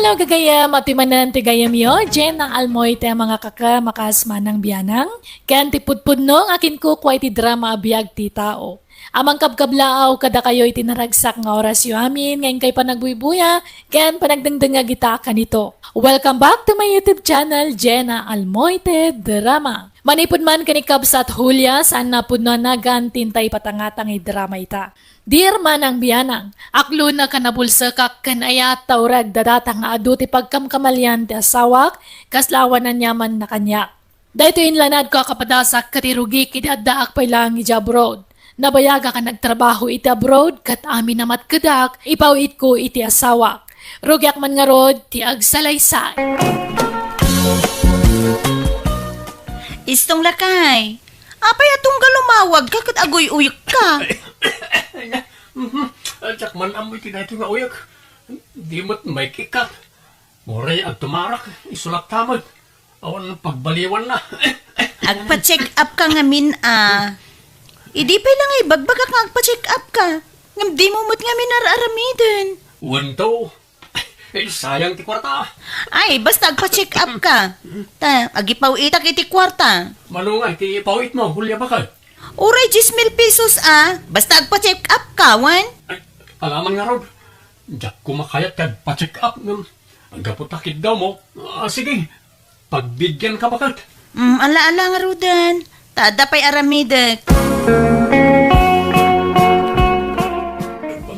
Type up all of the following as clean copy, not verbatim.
Hello gagayam at timanan ti gayam yo, Jen ang almoy te mga kaka makasman ng biyanang. Kan ti pudpudno akin ko kway ti drama abiyag ti tao. Amang kabkablaaw kada kayo itinaragsak nga oras yo amin ngayon kay panagbuibuya, kan panagdangdanga gita kanito. Welcome back to my YouTube channel, Jenna Almoite Drama. Manipod man kanikabs at Julia, saan na pud na nagantintay patangatang drama ita. Dear manang biyanang, aklo na kanabulsa kak kanaya taurag dadatang nga adu ti pagkamkamalyan ti asawak, kaslawan na nyaman na kanya. Dahito inlanad ko kapadasak katirugi kidadaak pa lang ija abroad. Nabayaga ka nagtrabaho iti abroad, kat amin namat kadak, ipawit ko iti asawak. Rugyak man nga rod, ti agsalaysay. Istong lakay. Apay atong galumawag ka kat agoy uyok ka. Ajak man amoy tinay-tinga uyak. Di mo't may kikat. Moray ang tumarak, isulak tamad. Awan pagbaliwan na. Agpa-check up ka nga min Idi pa lang ay bagbag ka agpa-check up ka. Ngam di mo mo't nga minararamidin. Wanto. Sayang ti kwarta. Ay, basta agpa-check up ka. Agipaw itak iti kwarta. Manungay, ti pawit mo, hulya bakal. Uray 10,000 pesos Basta agpa-check up ka, wan. Ay, alaman nga rod. Diyak kumakayat kag pa-check up. Ang kaputakit daw mo. Sige, pagbigyan ka bakal. Ala-ala nga rudan. Tada pa'y aramidek.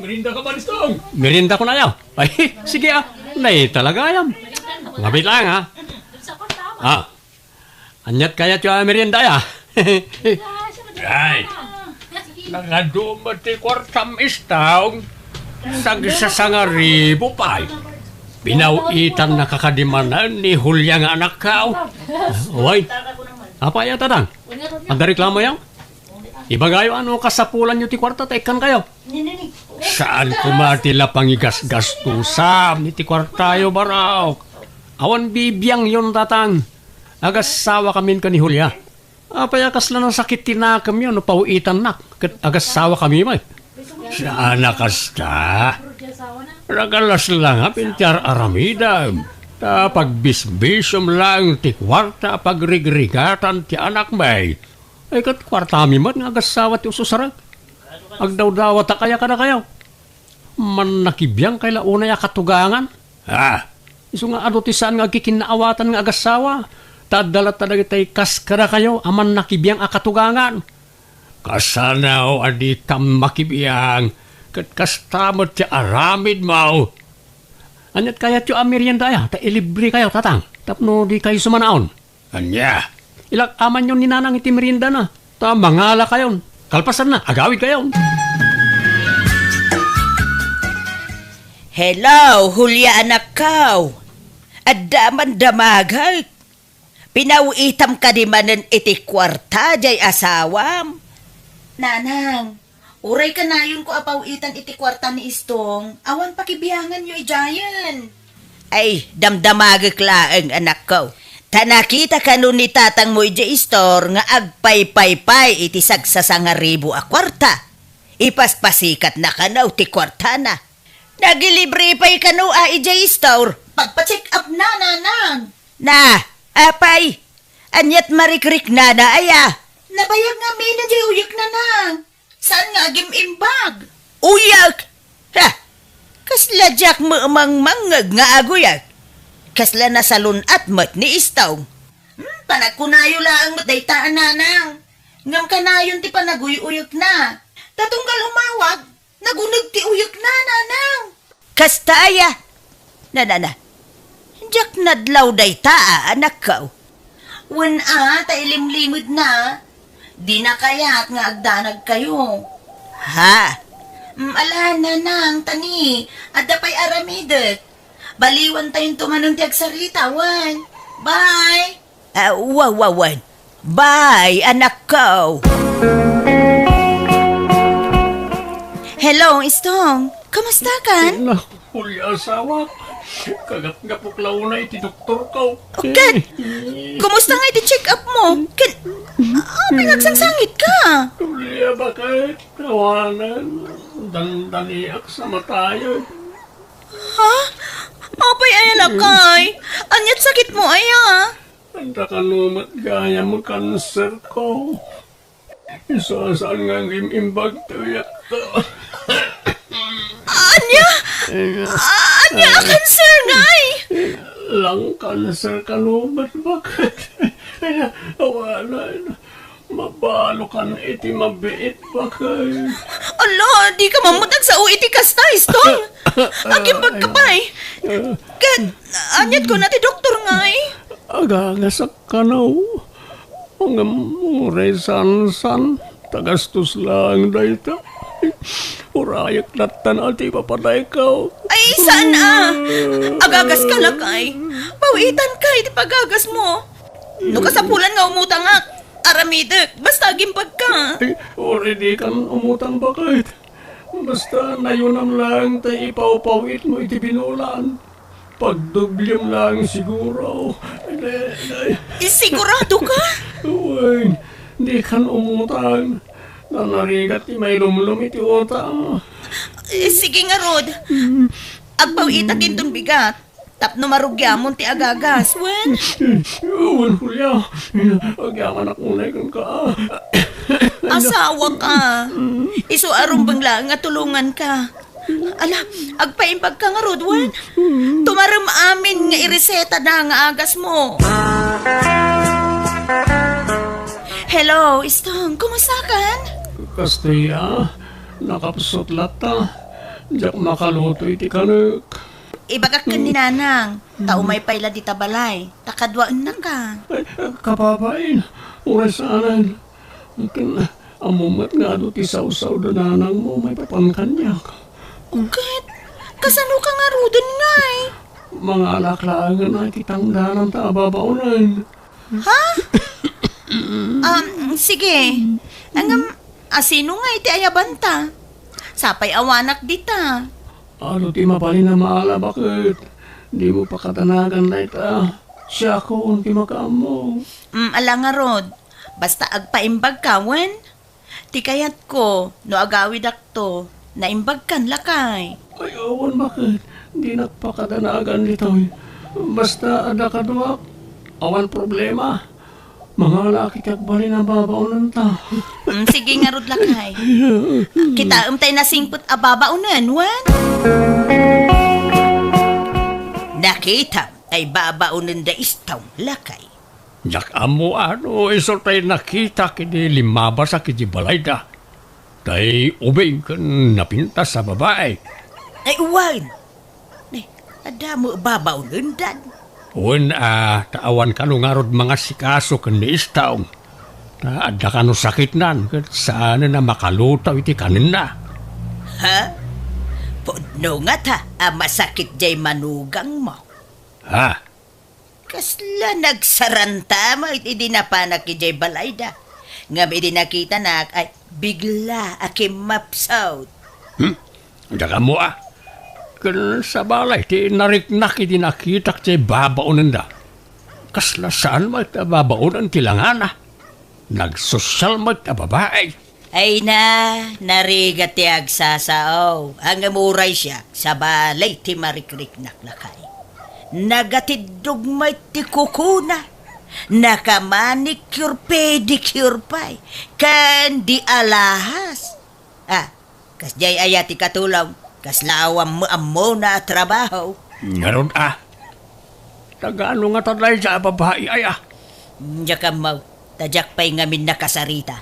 Merinda ka ba ni Stong? Merinda ko na yaw. Ay, sige Nay, talaga yan. Ngabit lang Anyat kaya tiyo merinda ya. Ay. Nangadumati kwartam istong. Sagsasangaribo pa. Pinawitan na kakadimanan ni Julia nga anak ka. Uy, apa ya tatang? Ang reklamo yan? Ibagayo kasapulan nyo ti kwarta, tekan kayo. Saan kumatila pangigas-gastusan ni ti kwartayo baraw? Awan bibiyang yon tatang. Agasawa kamin ka ni Julia. Payakas lang ng sakit tinakam yun, no pauitan nak. Agasawa kami may. Saan nakasta? Ragalas lang pintyar aramida. Pagbisbisom lang ti kwarta pagrigregatan ti anak may. Ay kat kwartami man nga agasawa ti ususarag. Agdaw-dawat kaya ka na kayo. Man nakibiyang kay launa ya katugangan. Iso nga ti saan nga kikinaawatan nga agasawa. Tadalat talaga tay kaskara kayo aman nakibiyang akatugangan. Kasanaw adi kam makibiyang. Kat kastamot ti aramid mau. Anyat kaya ti amerienda ya. Ta ilibre kayo tatang. Tapno di kayo sumanaon. Anya. Ilang aman yun ni nanang iti merienda na. Ta mangala kayon. Kalpasan na, agawid kayon. Hello, Julia anak kaw. Adaman damagay. Pinawitam ka di manen iti kwarta jay asawam. Nanang, uray ka na yun ko apawitan iti kwarta ni Istong. Awan pakibiyangan nyo ijayan. Ay, damdamagak laeng anak ko. Tanakita ka nun ni tatang mo iti istor nga agpay-pay-pay iti sagsasangaribo a kwarta. Ipaspasikat na kanaw ti kwarta na. Nagilibre pa'y kanu iti istor. Pagpa-check up na, nanang. Na, apay. Anyat marikrik na aya. Nabayag nga mina di uyak na nang. Saan nga agim imbag? Uyak! Ha! Kasla jak mo mangmangag nga aguyak. Kasla na salun at mat ni Istaw. Panagkunayo lang mat daytaan nanang. Ngam kanayon ti panaguyuyok na. Tatunggal humawag, nagunag ti uyok na nanang. Kastaya. Na. Diyak nadlaw dayta anak ko. Wan ta ilimlimod na. Di na kaya't nga agdanag kayo. Ha? Ala nanang tani. Adda pa'y aramidet. Baliwan tayong tumanong ti agsarita, wan. Bye! Wan. Bye, anak ko. Hello, Istong. Kamusta kan? Huli asawa. Kagat-gapuklaw na iti doktor ko. Okay. Kumusta nga iti check up mo? Pinagsangsangit ka. Huli bakit? Kawanan. Dandaniak sa matayo. Ha? Apay ay lakay. Anyat sakit mo ay Anda kanumat gaya mo kanser ko. Isasaan nga imbag tuyat to. Anya? Anya cancer ngay. Lang kanser kanumat bakit? Wala na. Mabalo ka na iti mabiit bakit? Ala, di ka mamutag sa uiti kastais, tol. Aging pagkapay. Kat, anyat ko na ti doktor ngay. Aga sa kanaw. Ang muray san-san. Tagastos lang dahita. Urayak natan ati papaday ka. Ay, saan agagas ka lakay. Pawitan ka, iti pagagas mo. No kasapulan nga umutang aramidek, basta gimpag ka. Ay, already kan umutang bakit? Basta nayunam lang tayo ipaw-pawit mo iti binulan. Pagdubyam lang siguro. Sigurado ka? Uy, di kan umutang. Nanarigat ti may lumlum iti utang. Sige nga, Rod. Agpawitan din ton bigat. Tapno marugyamon ti agagas, wen? Uwan, Julia. Agyaman akunay kan ka. Asawa ka. Iso arumbang lang nga tulungan ka. Ala, agpaimbag ka nga, Rod, wen? Tumaram amin nga ireseta na nga agas mo. Hello, Istong. Kumusta kan? Kastaya, nakapsot lata. Diyak makaluto iti kanek. Ibagak ka ni Nanang. Taumay payla di tabalay. Takadwaan na ka. Ay, kapapain, uray saanan. Ikan, amumat nga do ti sausaw da nanang mo, may papangkanyak. Ugit, kasano ka nga rudon nga eh? Mga alaklangan ay titangdanan ta ababaunan. Ha? Sige. Asino nga iti ayabanta? Sapay awanak dita. Ano ti mapalin na maala bakit? Di mo pa katanagan na ita. Siya ko unti makaam mo. Ala nga, Rod. Basta agpaimbag ka, wen? Ti kayat ko, no agawid akto, naimbag kan lakay. Ay, awan bakit? Di nagpakatanagan dito. Basta ada ka duwak. Awan problema. Mga laki kagbali na babaunan ta. Sige nga, Rod, lakay. Kita umtay na singput ababaunan, wen? Nakita ay babaunan da istaw, lakay. Jak amo ano, isortay nakita kini limaba sa kiji balayda. Tay ubing kan napintas sa babae. Ay, uwan. Ay, ada mo babaunan dan. Uwan taawan ka nung arod mga sikaso kan ni istaw. Ada ka no sakit nan, kat saan na makalutaw iti kanin na. Ha? Podno nga ta, masakit jay manugang mo. Ha? Kasla nagsaranta mo, iti dinapanak ki jay balayda. Nga may dinakita na ay bigla akim mapsaw. Daka mo Kan sa balay, ti nariknak iti nakitak ti babaunan da. Kasla saan mo iti babaunan tilangana. Nagsosyal mo iti babae. Ay na, narigat ti agsasao. Ang amuray siya sa balay ti marikriknak lakay. Nagatidog may ti kukuna. Nakamanicure pedicure pa'y. Kan di alahas. Kas jay ayati katulaw. Kas lawam mo amo na trabaho. Ngaron Tagaano nga taday sa babae ay Diyak mo, tadyak pa'y ngamin nakasarita.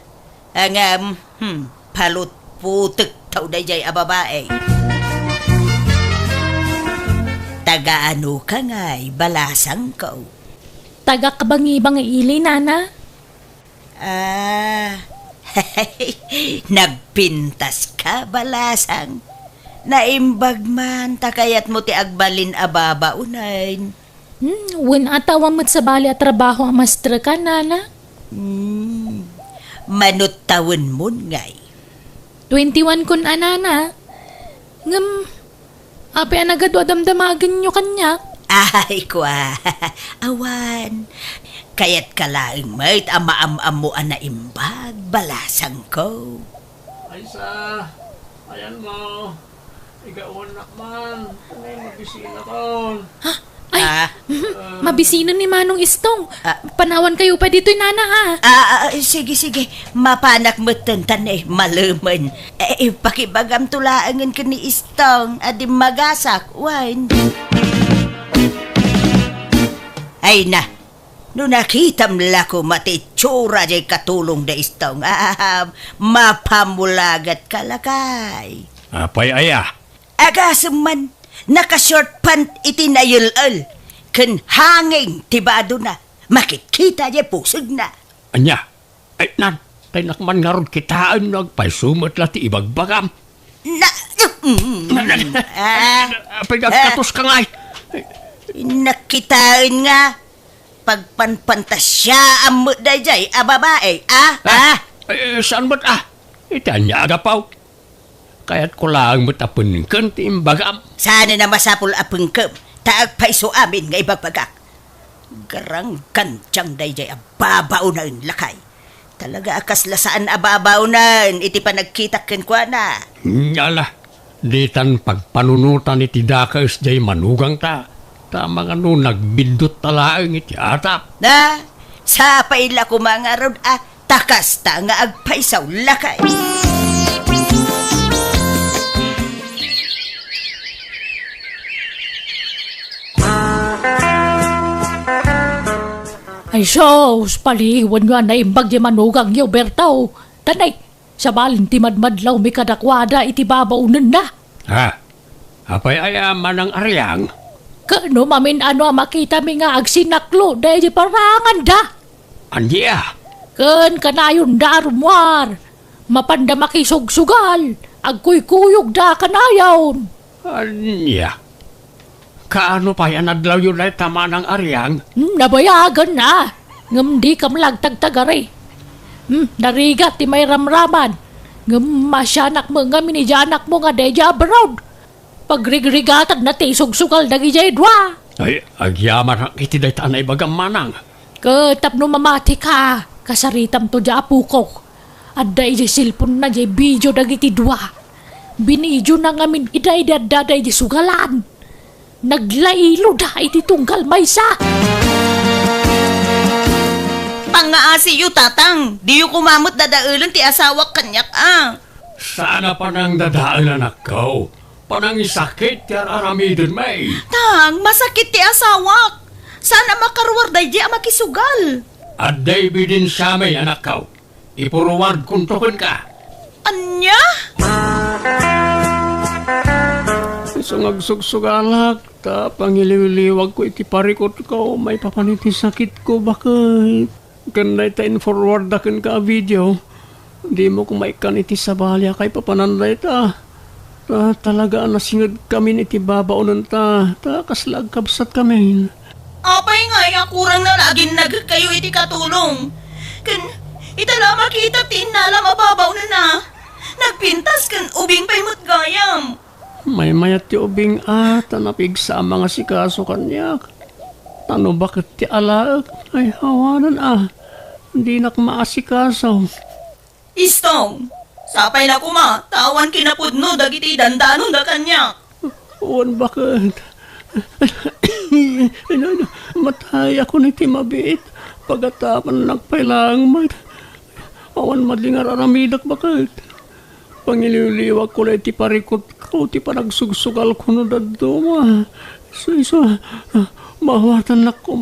Ang palut putik tau dayjay ababae. Tagaano ka nga'y balasang ko. Taga kabangi-bangi ili, Nana. Nagpintas ka balasang. Naimbag man, takayat mo ti agbalin ababa unayn. Wen atawa mo't sa bali at trabaho ang mastra ka, Nana. Manut taon mo ngay. 21 kun anana. Ape anagado damdamagan nyo kanyak. Ay, kwa. Awan. Kayat kalaing may't ama-am-am mo na imbag balasang ko. Ay sa, ayan mo. Igawan na man. Ano yung mabisina ko? Ay, Ah, mabisina ni Manong Istong. Panawan kayo pa dito'y nana sige, sige. Mapanak mo tantan maluman. Pakibagam tulaangan ka ni Istong. Adi magasak, wan. Ay na. No nakitam lako matitsura jay katulong da Istong. Mapamulagat kalakay. Apay aya. Agasam man, naka-short pant itinayul-ul. Kan hanging tibado na, makikita niya pusog na. Anya. Ay nan. Tay nakman nga ron kitaan nagpaisumat lati ibagbagam. Apay katos ka nga. Nakitaan nga, pagpanpantasya ang muda jay, babae, Saan ba't Itanya agapaw. Kaya't ko lang matapun kanti imbagam. Sana na masapul apeng kem, taag paiso amin nga ibagbagak. Garang kantyang day jay, ababaw na ang lakay. Talaga akas lasaan ababaw na, iti pa nagkita kwa na. Nyala. Ditan pagpanunutan iti dakas jay manugang ta. Tama nga no, nagbindot talaang iti atap. Na, sa paila ko mga rod, takas ta nga agpaisaw lakay. Ay sos, paliwan nga na imbag di manugang yaw bertaw. Tanay, sa balin ti madmadlaw mi kadakwada iti babaunan na. Apay aya manang aryang. Kano mamin ano makita mi nga agsinaklo dahil di parangan da. Anya. Ken kanayon da rumwar. Mapanda makisugsugal. Agkuy-kuyog da kanayon. Anya. Kaano pa yan adlaw yun ay tama ng aryang? Nabayagan na. Ngam di kam lagtagtagari. Narigat ti may ramraman. Ngam masyanak mo nga minijanak mo nga deja abroad. Pagrigrigatag na ti sugsugal dagi jay dwa. Ay, agyaman ang itiday tanay bagang manang. Katap no mamati ka. Kasaritam to dya apukok. Adda iti silpon na jay video dagiti dwa. Binidyo na ngamin iday daday di sugalan. Naglailo da iti tunggal maysa. Pangaasi yu tatang, di yu kumamot dadaulan ti asawak kanyak Sana pa nang dadaan anak ko. Panang isakit yan aramidin may. Tang, masakit ti asawak. Sana makaruwar day di makisugal. At David din siya may anak ko. Ipuruward kuntukon ka. Anya? Isang agsugsugalak, ta pangiliwliwag ko iti parikot ko, may papaniti sakit ko, bakit? Kanday ta in-forward akin ka video. Di mo kumaikan iti sabalya kay papananday ta. Talaga nasingad kami iti babaunan ta. Kaslag kabsat kami. Apay nga, kurang na laging kayo iti katulong. Itala makita tinala mababaw na. Nagpintas kan ubing pa'y gayam. May mayat ti ubing tanapig sa mga sikaso kanyak. Tano bakit ti alaag? Ay hawanan Hindi nak maasikaso. Istong, sapay na kuma, tawan kinapudno dagiti dandanon da kanya. Uwan bakit? Matay ako ni Timabit. Pagatapan nagpailang mat. Awan madlingar aramidak bakit? Pangiliwliwag ko lang ti parikot ko, ti panagsugsugal ko no daduma. So, mawatan na ko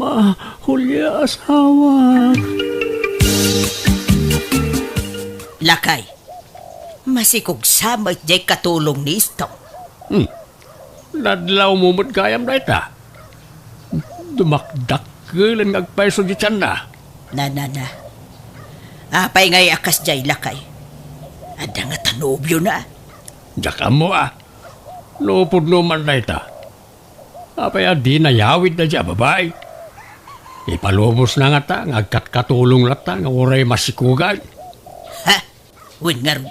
hulya asawa. Lakay, masikog samot jay katulong ni Istong. Nadlaw mo mo't kayam na ita. Dumakdak lang nagpaiso di tiyan na. Na. Apay ngay akas jay lakay. Ada nga tanobyo na. Diyak mo Lupod naman na ita. Apay di nayawid na dya babae. Ipalubos na nga ta, ngagkat-katulong na ta, nga uray masikugay. Win nga rin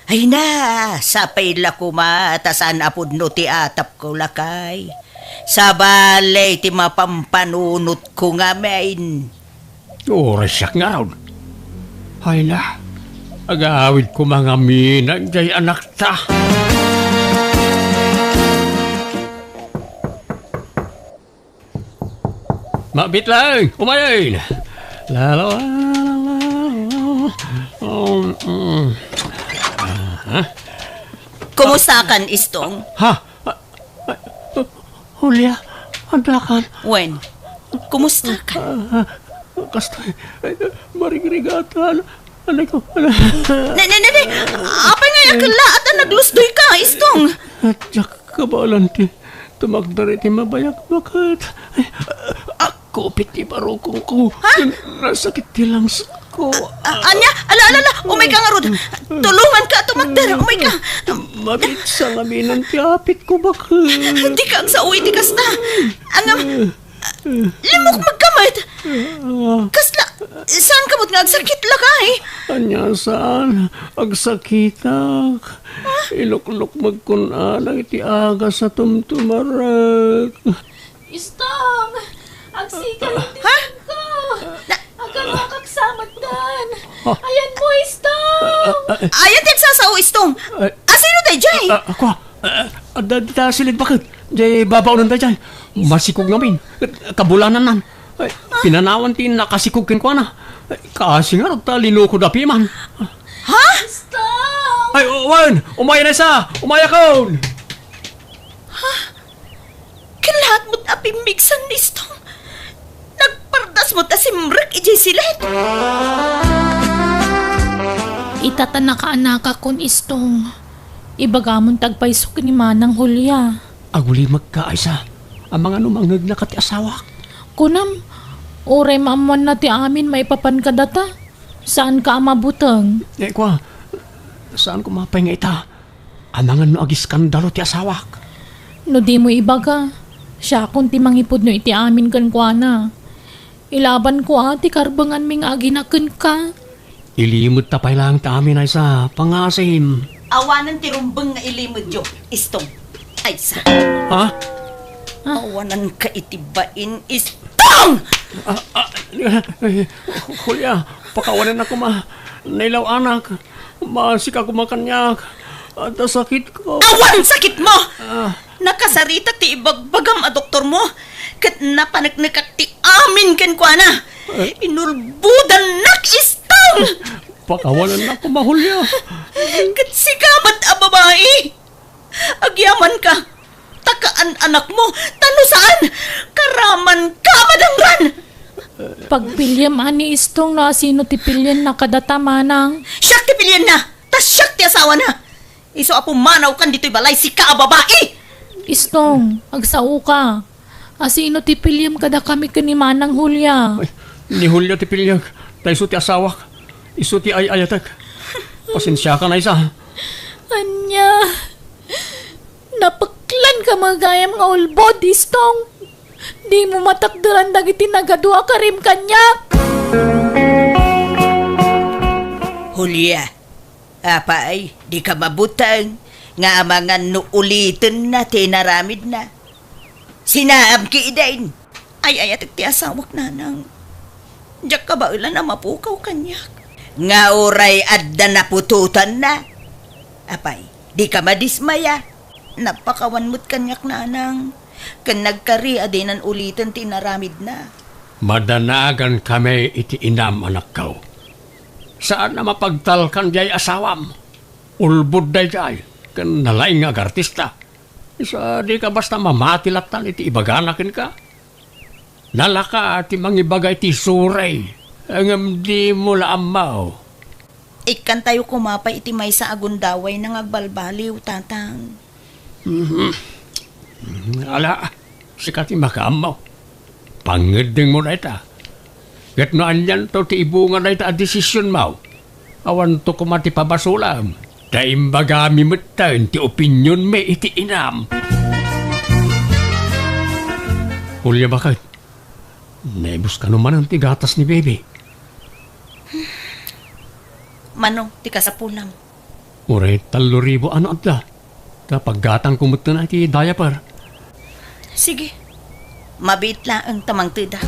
Ay na, sapay la kumatasan apod no ti atap ko lakay. Sa balay ti mapampanunot ko nga main. Uray siyak nga raw. Ay na, agawid ko mga minag jay anak ta. Mabit lang, umayin. Lalo, Kumusta kan, Istong? ha? Hulya, andakan. Wen, kumusta ka? Kasta, marigirigatan. Ano ko? Ne. Apa nga yakla at naglusdoy ka, Istong? At kabalan ti tumagdari ti mabayak bakit? Ako piti barukong ko. Nasakit ti langs ko. Anya, ala, umay ka nga rod. Tulungan ka, tumagdar, umay ka. Mabit sa ngaminan ti apit ko bakit? Di ka ang sa uwi, di kas na. Limok magkamad. Kasla, saan kamot nga agsakit lakay? Anya saan? Agsakitak. Iluklok magkunanang iti aga sa tumtumarak. Istong! Agsikal din ko! Agkakaksamat dan! Ayan mo, Istong! Ayan din sa Istong. Asino tayo, Jay? Ako, adadita silid bakit? Jay, babaw nun tayo dyan. Masikog namin. Kabulanan nan. Ay, pinanawan tin nakasikog kin ko na. Kasi nga nagtalino ko dapi man. Ha? Istong! Ay, Wan! Umaya na isa! Umaya ka! Kalahat mo't apimigsan ni Istong. Nagpardas mo't asimrek ijay silet. Itatanak ka anaka kon Istong. Ibagamon tagpaysok ni Manang Hulya. Aguli magkaaysa. Ang mga numangag na kati asawa. Kunam, oray maamuan na ti amin maipapan ka data. Saan ka mabutang? Eh, kwa, saan ko mapahinga ita? Ang mga no agiskandalo ti asawa. No di mo ibaga. Siya kung ti mangipod no iti amin kan kwa na. Ilaban ko ati karbangan ming aginakan ka. Ilimod tapay lang ta amin ay sa pangasim. Awanan ti rumbeng nga ilimod yo, Istong. Ay sa. Ha? Awanan ka itibain, Istong! Kulya, pakawanan ako nailaw anak. Masika ko makanyak. At sakit ko. Awan sakit mo! Nakasarita ti ibagbagam a doktor mo. Kat napanagnakat ti amin ken kwa na. Inulbudan nak, Istong! Pakawanan na ako mahulya. Kat sigamat a babae. Agyaman ka. Takaan anak mo. Tano saan? Karaman ka madangran. Pagpilyam ani Istong na sino ti pilyan na kadata Manang. Siyak ti pilyan na. Tas siyak ti asawa na. Iso apo manaw kan dito'y balay si ka a babae. Istong, agsao ka. Asino ti pilyam kada kami ka ni Manang Hulya. Ay, ni Hulya ti pilyag. Tayo ti asawak. Iso ti ayatak. Pasensya ka na isa. Anya, napaklan ka magayam nga ulbod, Istong. Di mo matakdaran dagiti nagadua ka rim kanyak. Hulya, apay, di ka mabutang. Nga mga nuulitin na, tinaramid na. Sinaam ki idain. Ay, at ti asawak na nang. Diyak ka ba ulan na mapukaw kanyak? Nga oray adda napututan na. Apay, di ka madismaya. Napakawan mo't kanyak na nang. Kan nagkari adinan ulitin tinaramid na. Madanagan kami iti inam anak ko. Saan na mapagtalkan jay asawam? Ulbod day jay. Kan nalaing nga artista. Isa di ka basta mamatilatan iti ibaganakin ka. Nalaka ati mangibagay ti suray. Ang di mo laamaw. Ikan tayo kumapay iti may sa agundaway nang agbalbaliw, tatang. Ala, sikati makaamaw. Pangeding mo na ita. Gat no anyan to ti ibungan na ita a desisyon mo. Awan to kumati pabasulam. Daimbagami metan ti opinyon me iti inam. Hulya bakit? Naibus ka naman ang tigatas ni baby. Manong, ti kasapulam. Ure, 3,000 ano adla. Kapag gatang kumot na iti diaper. Sige, mabit lang ang tamang tida.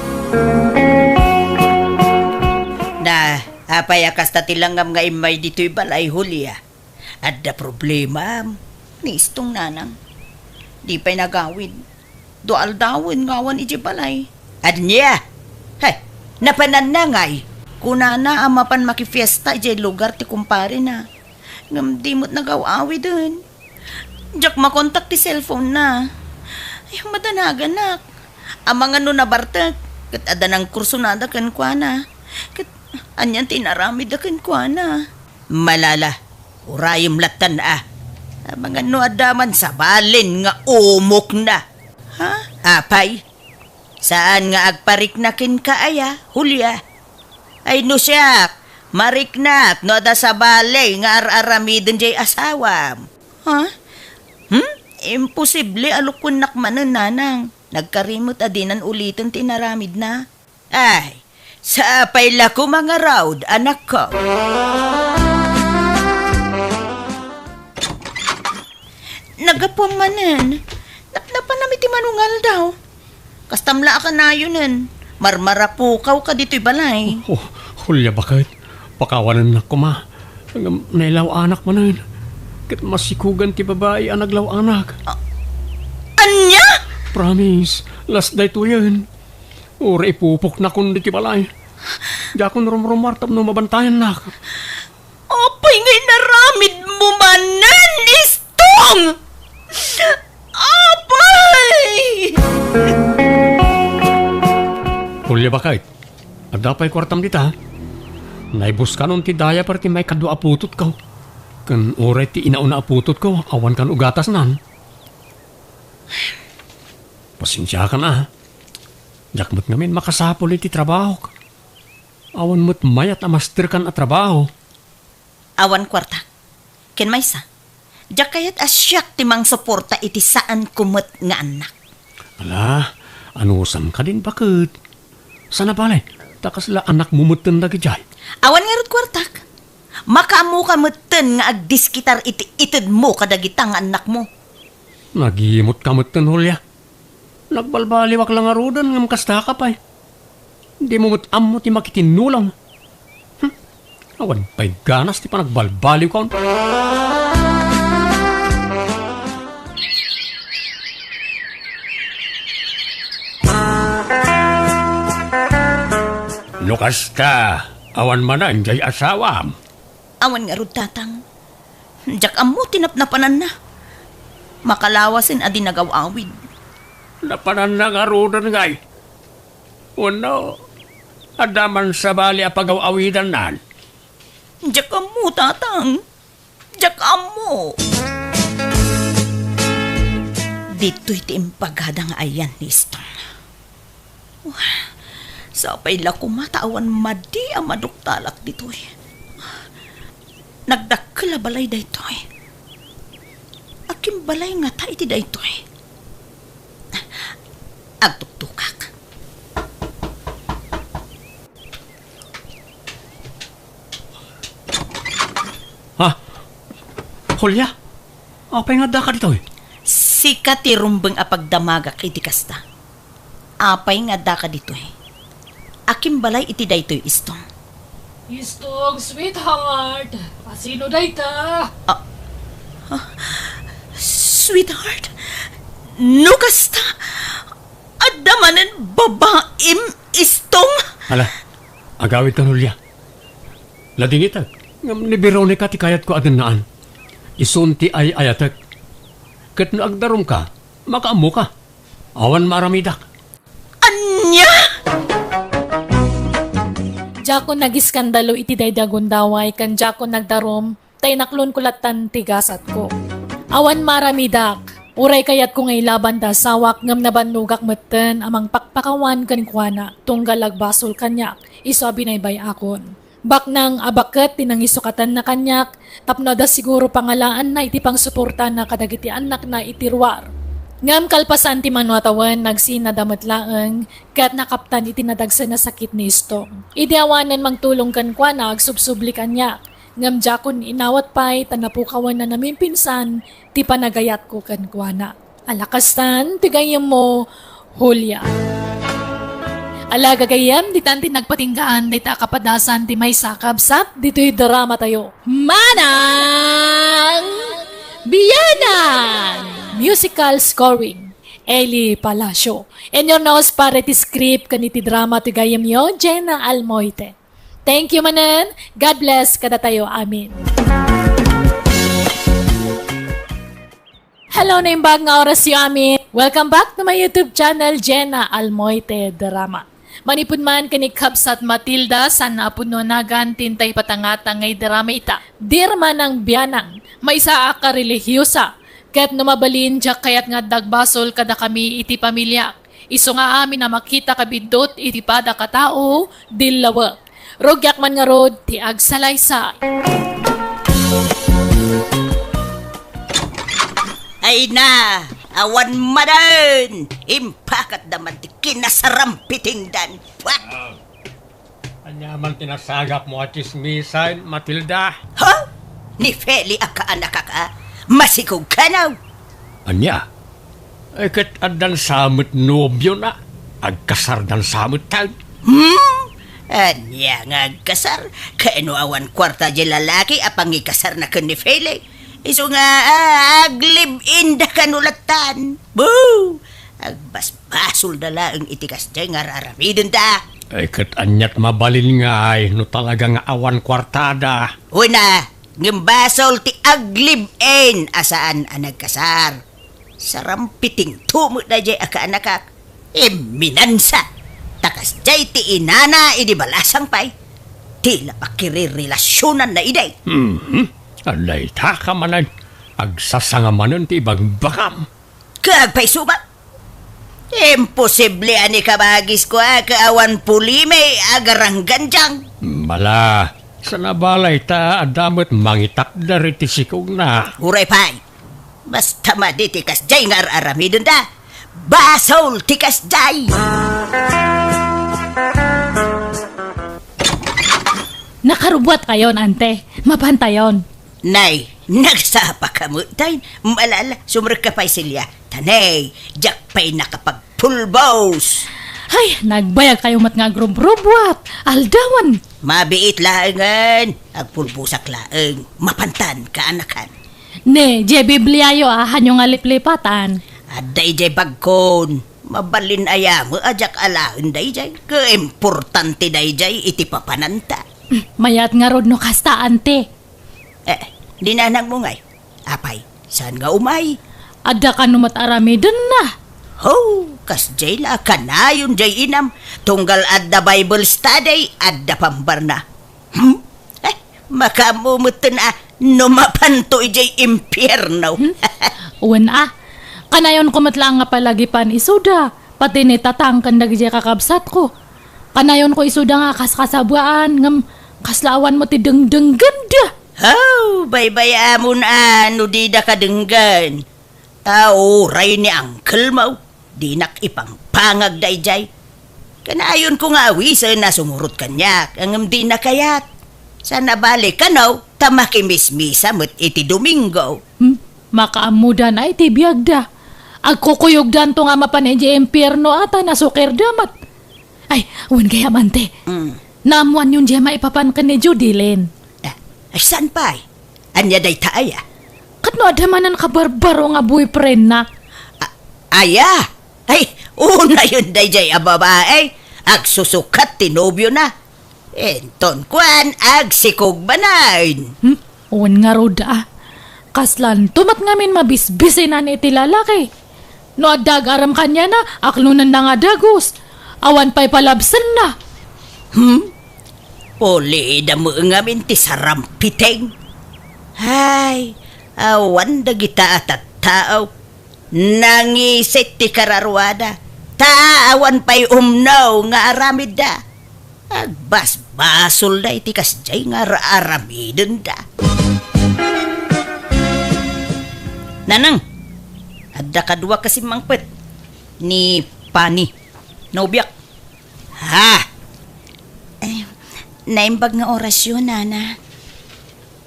Na, apay akas ta tilangam nga imay dito'y balay Hulya. At da problema, ni Istong nanang. Di pa'y nagawid. Doal dawin ngawan iti balay. Anya? Hay, napanan na ngay. Kuna na amapan makifiesta ijay lugar ti kumpare na. Ngam di mo't nagawawi dun. Jak makontak ti cellphone na. Ay, madanagan nak. Amang ano na bartak. Kat adanang kurso na da kan kwa na. Kat anyan tinarami da kan kwa na. Malala, urayim latan ah. Amang ano adaman sa balin nga umok na. Ha? Apay? Saan nga agparik na kin kaaya, Hulya? Ay no siya, mariknak no da sa balay nga ar-aramidin jay asawam. Ha? Imposible alukun nakmanan nanang. Nagkarimot adinan ulitin tinaramid na. Ay, sa apay lako mga raud, anak ko. Nagapumanan. Napanamiti manungal daw. Kastamla ka na yunan. Marmara pukaw ka dito'y balay. Oh, Hulya, bakit? Pakawanan na ko, ma. Nailaw anak mo na yun. Kat masikugan ti babae ang naglaw anak. Anya? Promise, last day to yun. Ura ipupok na kundi ti balay. Di akong rumrumartap no mabantayan na. Apay ngay naramid mo manan, istong! Apay! Hulya, bakit? At dapay kwartam dita. Naibus ka nun ti daya para ti may kadwa aputot ko. Kan oray ti inauna aputot ko, awan kan ugatas nan. Pasensya ka na. Jakmat ngamin makasapol iti trabaho. Awan mo't mayat amaster kan at trabaho. Awan kwarta. Ken maysa. Jak kayat asyak timang suporta iti saan kumot nga anak. Ala, anusam ka din bakit? Sana balay, takas la anak mumutan na gijay. Awan nga rod kwartak. Makaamu ka mutan nga agdiskitar iti itid mo kadagitang anak mo. Nagimot ka mutan, Hulya. Nagbalbaliwak lang arudan ngam kasta ka pa. Hindi mo mutam mo ti makitinulang. Awan pa'y ganas ti pa nagbalbaliw ka. Lukas ka, awan manan jay asawam. Awan nga rod tatang. Jak amu tinapnapanan na. Makalawasin adi nagawawid. Napanan na nga rudan ngay. Uno, adaman sa bali apagaw-awidan nan. Jak amu tatang. Jak amu. Dito'y tiimpaghadang ayan ni Stone. Sa payla ko matawan madi ang maduktalak dito'y. Nagdakkel balay daytoy. Akim balay nga ta iti daytoy. Agtuktukak. Ha? Hulya? Apay nga da ka dito eh. Sika ti rumbeng apagdamagak iti kasta. Apay nga da ka ditoy. Akim balay iti daytoy istong. Istong, sweetheart. Pasino dayta? Sweetheart, no kasta, adamanan babaim istong. Hala, agawid ka, Hulya. Ladingitag, ngam ni Veronica ti kayat ko adanaan. Isunti ay ayatek. Kat no agdarom ka, makaamu ka. Awan maramidak. Anya? Diyako nagiskandalo iti daydagon daway kan diyako nagdarom tay naklon kulatan tigasat ko. Awan maramidak. Uray kayat ko ngay laban da sawak ngam nabanlugak metten amang pakpakawan kan kuana tunggal agbasol kanyak iso binaybay akon. Baknang abaket tinangisukatan na kanyak tapno da siguro pangalaan na iti pangsuporta na kadagiti anak na itirwar. Ngam kalpasan ti manwatawan nagsinadamatlaeng kat nakaptan iti nadagsan na sakit ni Istong. Idiawanan mangtulong kan kwa na agsubsubli kanya. Ngam jakon inawat pa'y tanapukawan na namin pinsan ti panagayat ko kan kwa na. Alakastan, tigayam mo, Hulya. Alaga gayam, di tanti nagpatinggaan, di ta kapadasan ti may sakabsat, dito'y drama tayo. Manang Biyanan! Musical scoring, Eli Palacio. And your nose para ti script kaniti drama ti gayam yo, Jenna Almoite. Thank you manan. God bless kada tayo. Amin. Hello na yung bag nga oras yung amin. Welcome back to my YouTube channel, Jenna Almoite Drama. Manipod man kani Kabsat Matilda sa napuno nagan tintay patangata ngay drama ita. Dirma ng biyanang, may isa ka relihiyosa. Kaya't numabalin diyak kayat nga dagbasol kada kami iti pamilya. Iso nga amin na makita kabidot iti pada katao, dilawa. Rogyak man nga rod, ti agsalaysay. Ay na, awan madan. Impakat naman ti kinasarampitingdan. Wah! Anyaman tinasagap mo at chismisan, Matilda. Ha? Ni Feli aka anak ka? Masikog ka na. Anya? Ay kat adan samot nobyo na. Agkasar dan samot tag. Anya nga agkasar. Kaano awan kwarta di lalaki apang ikasar na ka ni Feli. Iso nga aglib-in da kanulatan. Boo! Agbasbasol na lang itikas di nga raramidin da. Ay kat anyat mabalin nga ay no talaga nga awan kwartada. Una, ngimbasol ti aglib-in asaan ang nagkasar. Sarampiting tumo na di aka anakak. Minansa. Takas jay ti inana idi balasang pay. Tila pakirirelasyonan na iday. Alay ta ka manan. Agsasangamanan ti ibang bakam. Kagpay suba. Imposible ani kabagis ko kaawan pulime agarang ganjang. Mala, sa nabalay ta adamot mangitak da riti sikog na. Uray pay. Basta maditikas jay nga aramidon da. Basol tikas jay. Nakarubwat kayon, ante. Mapantayon. Nay, nagsapa ka mo. Tay, malala, sumrek ka pa'y silya. Tanay, jak pa'y nakapagpulbos. Ay, nagbayag kayo mat nga grub-rubwat. Aldawan. Mabiit laangan. Agpulbusak laang. Mapantan ka anakan. Ne, je bibliayo ahan yung aliplipatan. Aday jay bagkon. Mabalin aya mo ajak alaan day jay. Keimportante day jay iti papananta. Mayat nga rod no kasta, ante. Dinanang mo ngay. Apay, saan nga umay? Ada ka numat aramidon na. Ho, kas jay la kanayon jay inam. Tunggal adda Bible study, adda pambarna. Makamumutin numapanto jay impyerno. Uwan kanayon kumatlang nga palagipan isuda. Pati ni tatang kandag jay kakabsat ko. Kanayon ko isuda nga kaskasabwaan ngam kaslawan mo ti dengdeng ganda. Oh, baybaya mo na ano di da kadenggan. Tao, ray ni Uncle mo. Di nak ipang pangag dayjay. Kanayon ko nga awisa na sumurot kanya. Ang di na kayat. Sana balik ka no, tamakimismisa mo't iti Domingo. Makaamudan ay ti biyagda. Agkukuyogdan to nga mapanedya impyerno ata nasukir damat. Ay, uwan kaya mante. Naamuan yung jema ipapan ka ni Judilin. Ay, saan pa ay? Anya day taaya? Katno adamanan ka barbaro nga boyfriend na. Aya! Ay, una yun day jay ababae. Agsusukat tinobyo na. Enton kwan, agsikog banayn. Uwan nga roda Kaslan, tumat ngamin mabisbisin na ni iti lalaki. No adag aram kanya na, aklunan na nga dagos. Awan pa'y palabsan na. Puli da mo ngamin ti sarampiteng. Ay, awan da gita at tao. Nangisit ti kararwada. Taawan pa'y umnaw nga aramid da. Agbasbasol da iti kasjay nga aramidon da. Nanang, adda kadwa kasi mangpet ni Pani. Naubyak. Ha? Naimbag nga orasyon, nana.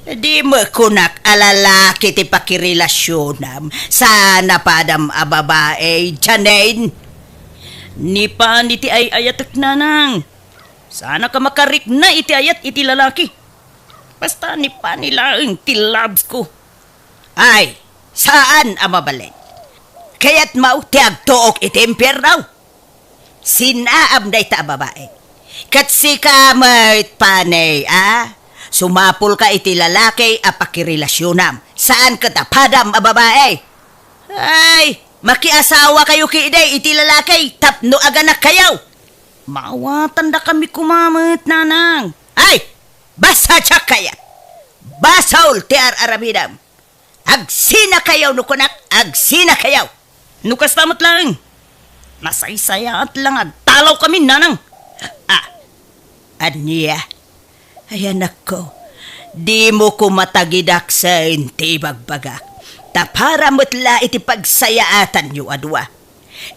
Di mo kunak alalaki ti pakirelasyon sana padam a babae, Janain. Ni Pani ti ay ayatek nanang. Sana ka makarik na iti ayat iti lalaki. Basta ni Pani lang ti loves ko. Ay, saan ang mabalin? kayat mau tiag tuok itimper raw. Sinaam na ita babae. Kat si kamay panay, sumapul ka iti lalaki a pakirelasyonam. Saan ka tapadam a babae? Ay, makiasawa kayo kiiday iti lalaki, tapno aganak kayaw. Mawatan da kami kumamit, nanang. Ay, basa tsak kayat. Basaul ti ar-aramidam. Agsina kayaw nukunak, agsina kayaw. Nukas tamot lang. Nasaysaya at lang talaw kami, nanang. Anya, ay anak ko, di mo ko matagidak sa inti bagbagak. Tapara mo'tla iti pagsayaatan nyo adwa.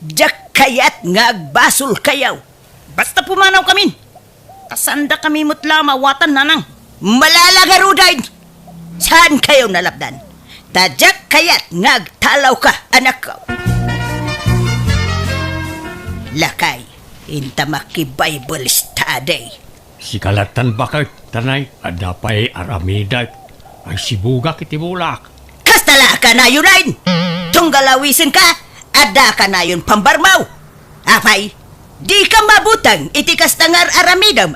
Diyak kayat nga agbasul kayaw. Basta pumanaw kami. Kasanda kami mo'tla mawatan, nanang. Malalagaruday. Saan kayo nalabdan? Tadyak kayat nga agtalaw ka, anak ko. Lakay, intamaki Bible study. Si kalatan bakit, tanay, adapay aramidag, ay sibugak iti bulak. Kastala ka na yun rin! Tunggalawisin ka, ada ka na yun pambarmaw! Apay, di ka mabutang iti kastangar aramidam,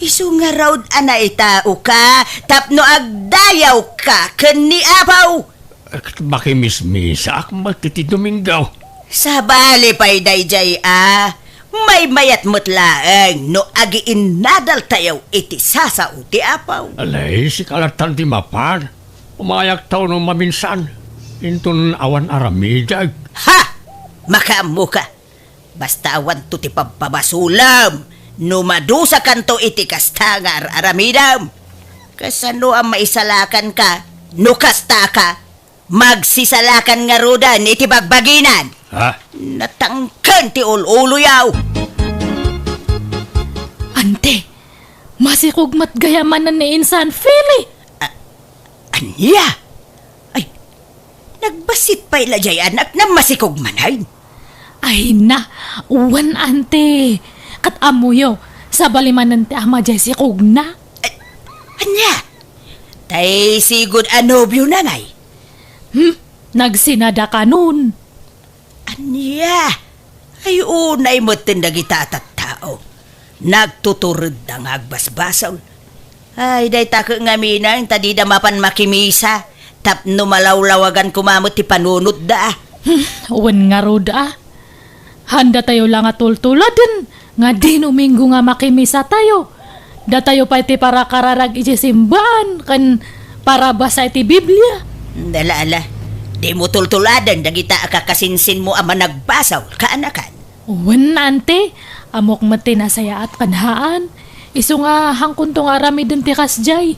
Isu nga raw ana itao ka, tapno agdayaw ka, kani apaw! Makimismisak matiti Domingaw. Sa bali pa'y dayjay, may mayat mutlaeng no agiin nadal tayaw iti sasao ti apaw. Alay, si kalatan ti mapar. Umayak tao no maminsan. Intun awan aramidag. Ha! Makamu ka. Basta awan to ti pababasulam. No madusa kanto iti kastangar aramidam. Kasano ang maisalakan ka, no kasta ka, magsisalakan nga rudan iti bagbaginan. Ha? Natangkan ti uluyaw. Ante, masikugmat gayaman na ni Insan Fili. Anya? Ay, nagbasit pa ilajay anak na masikog manay. Ay na, uwan ante. Kat amuyo, sa balimanan ti ama jay sikog na. Anya? Tay sigud anobyo na ngay. Nagsinada ka nun. Anya? Ay unay mo tindagita at tao. Nagtuturod ng agbasbasaw. Ay, day tako nga minang, tadi da mapan makimisa. Tapno malawlawagan kumamot ti panunod da. Uwan nga roda. Handa tayo lang at tultuladan. Nga di numinggo nga makimisa tayo. Da tayo pa iti para kararag iti simbahan. Kan para basa iti Biblia. Dala-ala, di mo tultuladan, dagita akakasinsin mo ama nagbasaw, kaanakan. Uwan na ante. Amok mati na saya at kanhaan. Isu nga hangkun tong arami dun ti kasjay.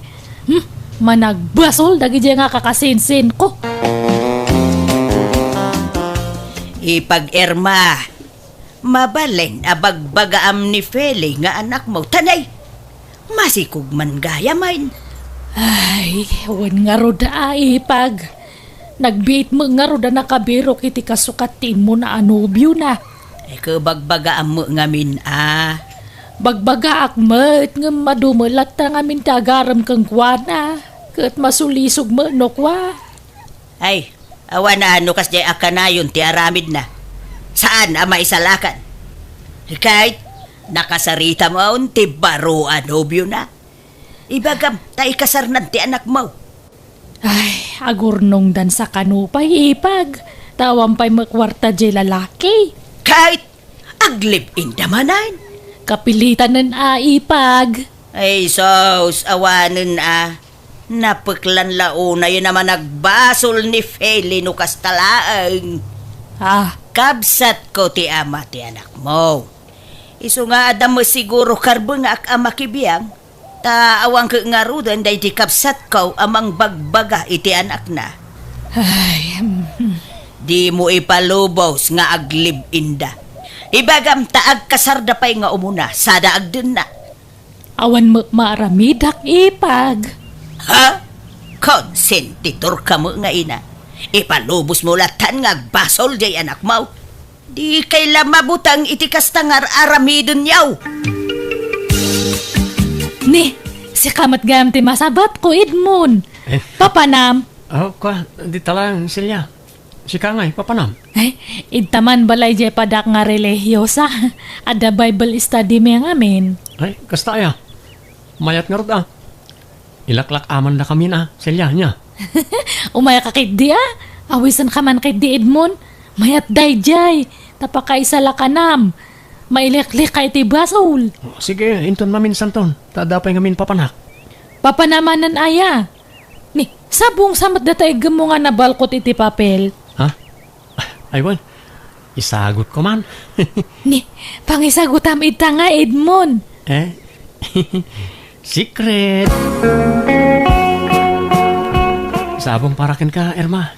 Managbasol dagi nga kakasinsin ko. Ipag-erma, mabalin abagbagaam ni Feli nga anak mo. Tanay, masikog man gaya main. Ay, uwan nga roda ipag. Nagbiit mo nga roda nakabiro kiti kasukatin mo na anubyo na. Bagbagaam mo ngamin Bagbaga akmet nga madumalat na ngamin tagaram kang kwana. Kat masulisog mo no kwa. Ay, awan na ano kas jay akanayon ti aramid na. Saan ang maisalakan? Kahit nakasarita mo ti baro anobyo na. Ibagam, tay kasarnan ti anak mo. Ay, agurnong dan sa kanupay ipag. Tawang pa'y makwarta jay lalaki. Kahit aglib indamanan. Kapilitan ng aipag. Ay, sos, awanin napaklan launa yun naman nagbasol ni Feli no kastalaang. Kabsat ko ti ama ti anak mo. Isu nga adam mo siguro karbo nga ak ama kibiyang. Awang ka nga rudan day di kapsat ko amang bagbaga iti anak na. Ay, Di mo ipalubos nga aglib inda. Ibagam taag kasarda pa'y nga umuna, sada agdun na. awan maaramidak ipag. Ha? Konsentitor ka mo nga ina. Ipalubos mo latan nga basol jay anak mo. Di kaila mabutang iti kastangar aramidon yaw. Ni, si kamat gam ti masabat ko Edmund. Papanam. Ka, di talang silya. si Kangay, papanam. Ay, intaman balay jay padak nga relihiyosa. Ada Bible study may ngamin. Ay, kasta ya. Mayat nga rod Ilaklak aman na kami na, selya niya. Umaya ka kay di Awisan ka man kay di Edmond. Mayat day jay. Tapakaisa la kanam. Mailiklik kay ti basol. Sige, inton maminsan ton. Tadapay ngamin papanak. Papanamanan aya. Ni, sabong samat datay gamo nga nabalkot iti papel. Ha? Aywan, isagot ko man. Ni, pangisagutam ita nga Edmond. Eh? Secret. Sabong parakin ka, Irma.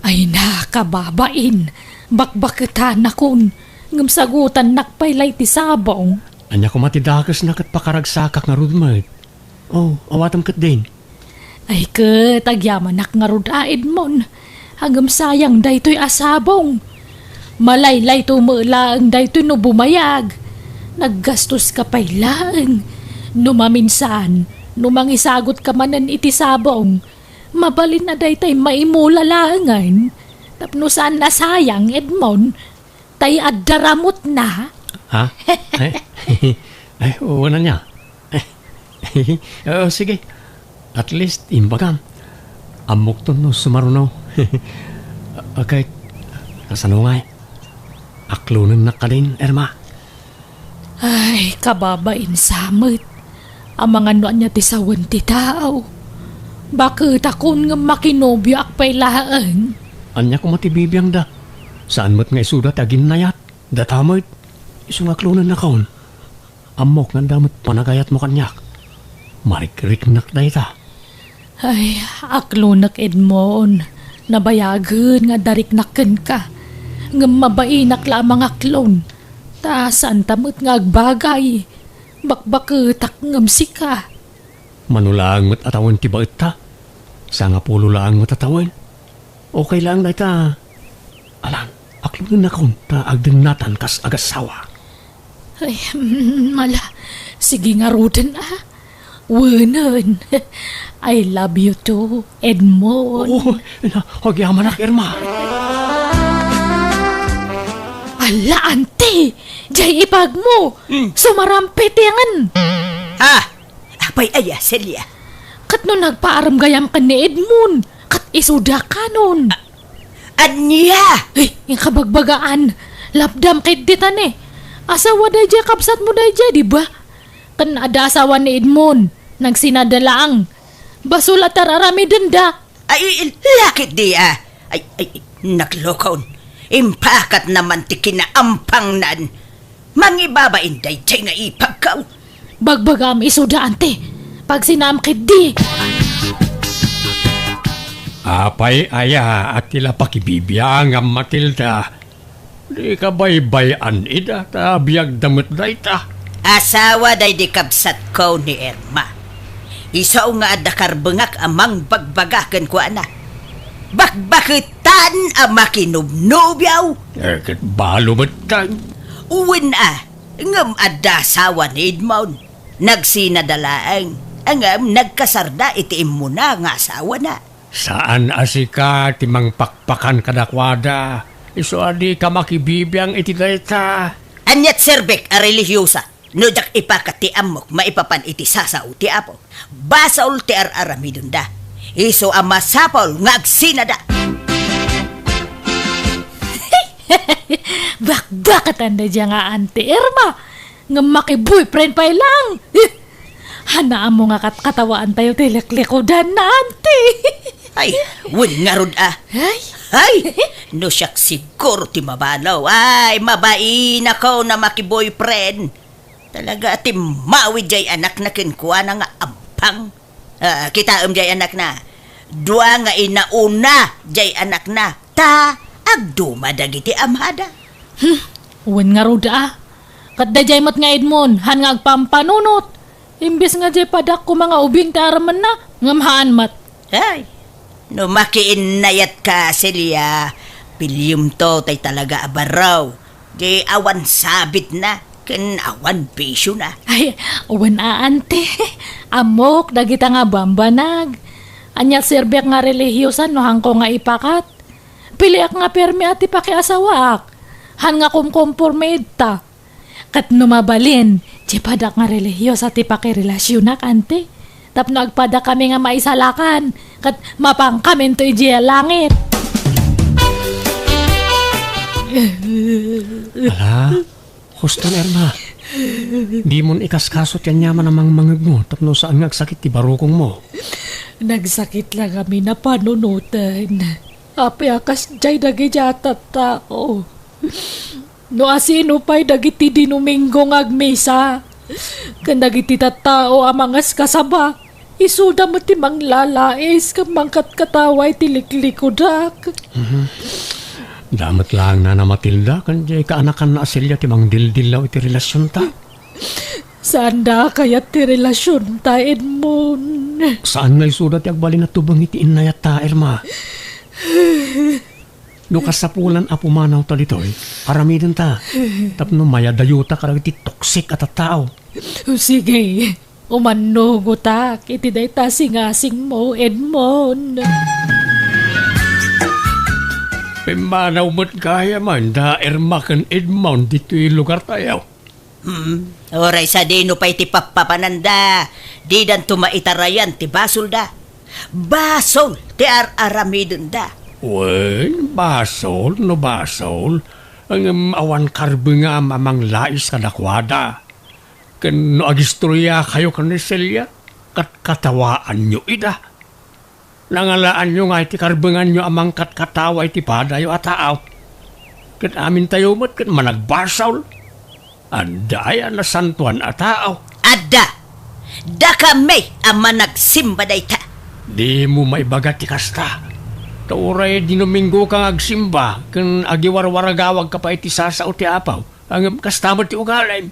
Ay nakababain. Bakbaketan akon. Ngamsagutan nakpaylay ti sabong. Anya ko matidakas na kat pakaragsakak nga rudmay. Oh, awatam kat din. Ay ket, agyaman nak nga rod Edmond. Hagam sayang daytoy asabong. Malaylay tumulaang daytoy no bumayag. Naggastos ka pay laang. Numaminsan, numangisagot ka manan iti sabong. Mabalin na daytay maimula laangan. Tapno saan na sayang, Edmond. Tay addaramot na. Ha? Ay, oo na niya. Sige. At least, imbagam. Amok to no sumarunaw. Okay. Kasanungay. Aklunan na ka din, Irma. Ay, kababain samot. Ang mga noan niya ti sawan ti tao. Bakit akon nga makinobyo akpay laang? Anya ko matibibiyang da. Saan mo't nga isudat agin nayat? Datamoy. Isu nga aklunan na kaon. Amok nga damot panagayat mo kanyak. Marik-rik nak na ita. Ay, aklunak Edmond. Nabayagan nga dariknaken ka. Nga mabainak lamang aklon. Ta saan tamot nga agbagay. Bakbaketak ngamsi ka. Manulaang mo't atawan ti baet ta. Sa nga pulo laang mo't atawan. Okay lang na ita. Alam, aklunan na kaon ta agdeng natan kas agasawa. Ay, mala. Sige nga ruden Wunan. I love you too, Edmond. Oo, hogyaman ak, Irma. Ala, ante! Jay ipag mo! Sumarampit yan! Ha? Apay aya, Celia. Kat no nagpaaram gayam ka ni Edmond, kat isuda ka nun. Anya! Ay, yung kabagbagaan, lapdam kay ditan Asawa day jay, kapsat mo day jay, di ba? Kan ada asawa ni Edmond, nagsinadalaang. Basulat tararami danda. Ay, lakit di Ay, naglokon. Impakat naman ti kinaampang nan. Mangibabain day jay nga ipagkaw. Bagbagam isuda ante, pag sinamkit di. Apay aya at tila pakibibiyang ang Matilda. Di ka baybayan ida ta biyag damit da ita. Asawa day di kabsat ko ni Irma. Isaw nga adakarbengak amang bagbagakan ko ana. Bakbakitan ang makinubnubyaw. Kat balo matang. Uwin ngam adasawa ni Edmond. Nagsinadalaang. Angam nagkasarda iti imuna nga asawa na. Saan asika timang pakpakan kadakwada? Iso adi ka makibibiyang iti dayta. Anyat serbek a religyosa. No jak ipakat ti amok maipapan iti sasaw ti apo. Basaul ti aramidon da. Iso ang masapol nga agsinada. Bakbakat anda dyan nga ante Irma. Nga maki-boyfriend pa lang. Hanaan mo nga katawaan tayo tilik-likodan na ante. Ay, wun nga rod Ay, no siyak siguro ti mabalaw. Ay, mabain ako na maki-boyfriend. Talaga ti mawid jay anak na kinkuha na nga ampang. Kita jay anak na. Dua nga inauna jay anak na. Ta, agduma dagiti amhada. Uwan nga roda Kat da jay mat nga Edmond, han nga agpampanunot. Imbis nga jay padak ko mga ubing taraman na, ngamhaan mat. Ay, no makiinayat ka, Celia. Pilyum to tay talaga abaraw. Di awan sabit na, ken awan pisyo na. Ay, uwan ante. Amok, dagita nga bambanag. Anya serbek nga relihiyosan no hangko nga ipakat. Piliak nga permi ati pakiasawak. Han nga kumkompormade ta. Kat numabalin, di padak nga relihiyos ati pakirelasyon na kante. Tapno agpada kami nga maisalakan. Kat mapang kami to iji langit. Ala, huston Erma. Di mo ikaskasot yan yaman namang mangag mo tapno saan ngagsakit ti barukong mo. Nagsakit lang kami na panunutan. Api akas jay dagijatat tao. No asino pa'y dagiti dinumingo ngagmisa. Kan dagiti tattao amangas kasaba. Isuda mo ti manglalais kamangkat kataway tiliklikod. Damat lang na Matilda kan jay kaanakan na asilya ti mang dildilaw iti relasyon ta. Saan da kaya ti relasyon ta, Edmond? Saan nga isudat ti agbali na tubang iti inayat ta, Erma? No kasapulan apumanaw ta ditoy, aramidin ta. Tapno mayadayuta karag iti toksik at tao. Sige, umanugo ta. Iti day ta singasing mo, Edmond. Pimanaw mo't kaya man da Erma kan Edmond dito'y lugar tayo. Oray sa dino pa iti papapananda. Di dan tumaitarayan ti basol da. Basol ti aramidon da. Wen, basol no basol. Ang awan karbe nga mamang lais kadakwada. Kan no agistorya kayo kan Neselia, kat katawaan nyo ida. Nangalaan nyo nga iti karbengan nyo amang katkatawa iti padayo at taaw. Kat amin tayo mo't kat managbasaw. Andaya na santuan at taaw. Adda, da kami ang managsimba day ta. Di mo maibagat ti kasta. Tauray dinuminggo kang agsimba, kan agiwarwaragawag ka pa iti sasao ti apaw, ang kastamot ti ugalay.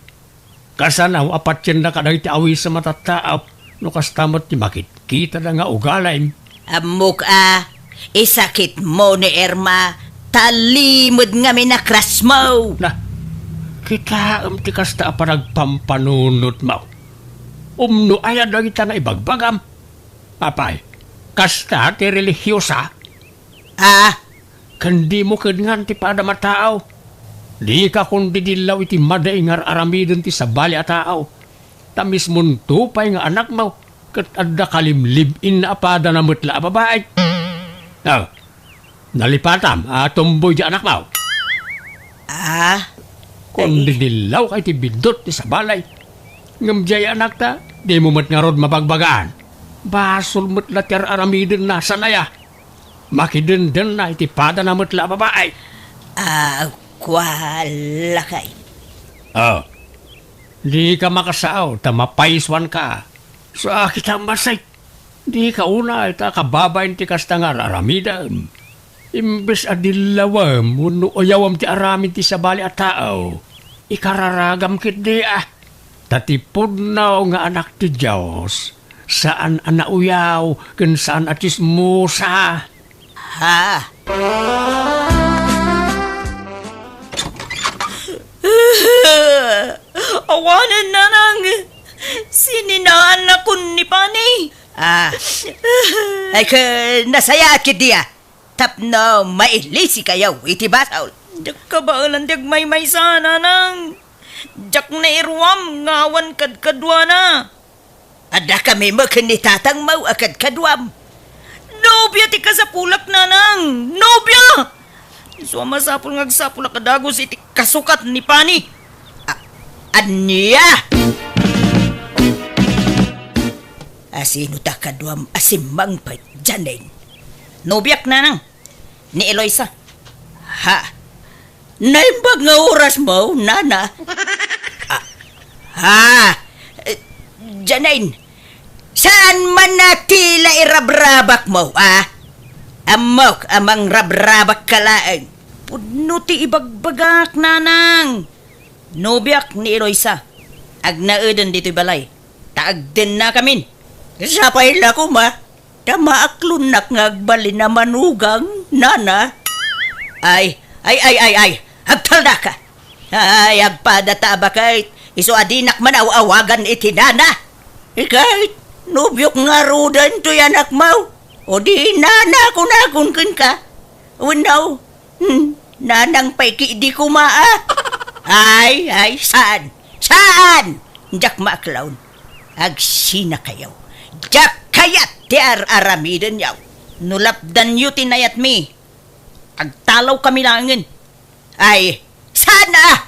Kasanaw apat yan na kadang ti awi sa matataaw, no kastamot ti makit, kita na nga ugalay. Amok isakit mo ni Erma, talimod nga minakras mo. Na, kita ti kasta paragpampanunot mo. Umno ayad lang ita nga ibagbagam. Apay, kasta ti religyosa, kandi mo kadngan ti pada mataaw. Di ka kundi dilaw iti madaingar aramidon ti sabali a taaw. Tamis mon tupay nga anak mo, kat adda kalimlibin na apada na mutla a babae. Nalipatam, tumboy di anak mo. Kundi dilaw kay ti bidot ti sabalay. Ngamjay anak ta, di mo mat nga rod mabagbagaan. Basol mutla ti aramidon na sanaya. Makidenden na iti pada na mutla a babae. Kwala kay. Di ka makasaaw, tamapaiswan ka. Sa kita masay, di ka una, ita kababayin ti kasta nga aramidan. Imbes adilawam, uno oyawam ti aramin ti sabali at tao. Ikararagam kit di Tatipod na nga anak ti Diyos. Saan anauyaw, kan saan atis musa. Awanan na nang sininaan na kun ni Pani. Ay ka nasaya at kidiya. Tapno mailisi kayaw iti basaw. Jak ka ba alandag may sana nang jak na irwam ngawan kadkadwa na. Ada kami makanitatang mau akad kadwam. Nobya ti ka sa pulak na nang. Nobya! So masapul ngagsapul na kadagos iti kasukat ni Pani. Anya! Asino ta kadwam asimang pa dyanin. Nobyak na nang. Ni Eloisa. Naimbag nga oras mo, nana. Janain, saan man natila irabrabak mo, Amok amang rabrabak kalaang. Pudno ti ibagbagak nanang. Nobyak ni Eloisa. Agnaedan dito'y balay. Taag din na kamin. Sapay la ko Tamaaklunak nga agbali na manugang, nana. Ay. Agtalda ka. Ay, agpadata ba kahit iso adinak man awagan iti nana. Kahit nubyok nga rudan to anak mo. O di nana kunakun ka. Unaw, nanang paiki di kumaa. Ay, saan? Saan? Jak maklawn. Agsina kayaw. Jak kayat ti aramidan yaw. Nulapdan yu tinayat mi. Agtalaw kami langin. Ay, sana!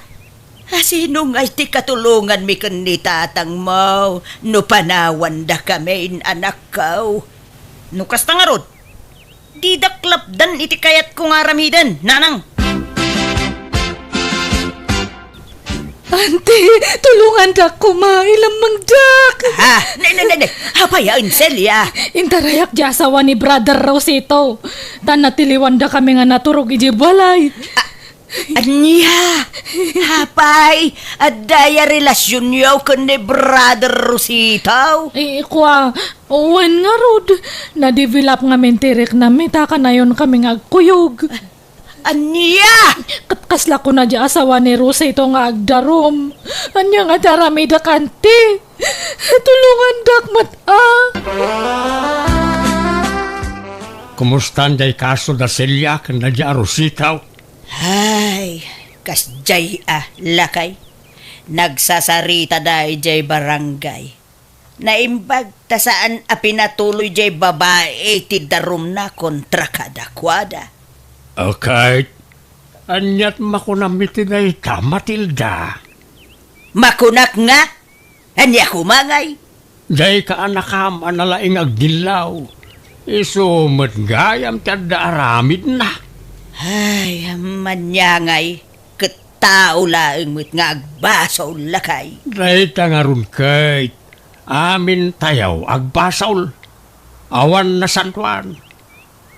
Sino nga ti katulungan mi kan ni tatang mo? No panawan da kami anak kaw. No kasta nga rod. Di daklapdan iti kayat ko nga ramidan, nanang. Auntie, tulungan dak ko ma, ilamang dak. Ha? Hapayaan Celia. Intarayak di asawa ni Brother Rosito. Tan natiliwan da kami nga naturog iji balay. Anya? Hapay? Adaya relasyon yaw kan ni Brother Rosito? Kwa, uwan nga rod. Na-develop nga mentirik na mita ka na yun kami nga agkuyog. Anya? Katkasla ko na di asawa ni Rosito nga agdarom. Anya nga darami da kanti. Tulungan dak mata. Kumusta day kaso da Celia kan na di arusitaw? Ay, kasjay lakay. Nagsasarita dahi jay barangay. Naimbag ta saan pinatuloy jay babae ti darum na kontra kadakwada. Okay. Anyat makunamiti na ita, Matilda. Makunak nga? Anya kumangay? Day ka anakam analaing agdilaw. Isumot gayam tada aramid na. Ay, manyangay. Katao laeng mit nga agbasaw lakay. Day tangarun kay. Amin tayaw agbasaw. Awan na santuan.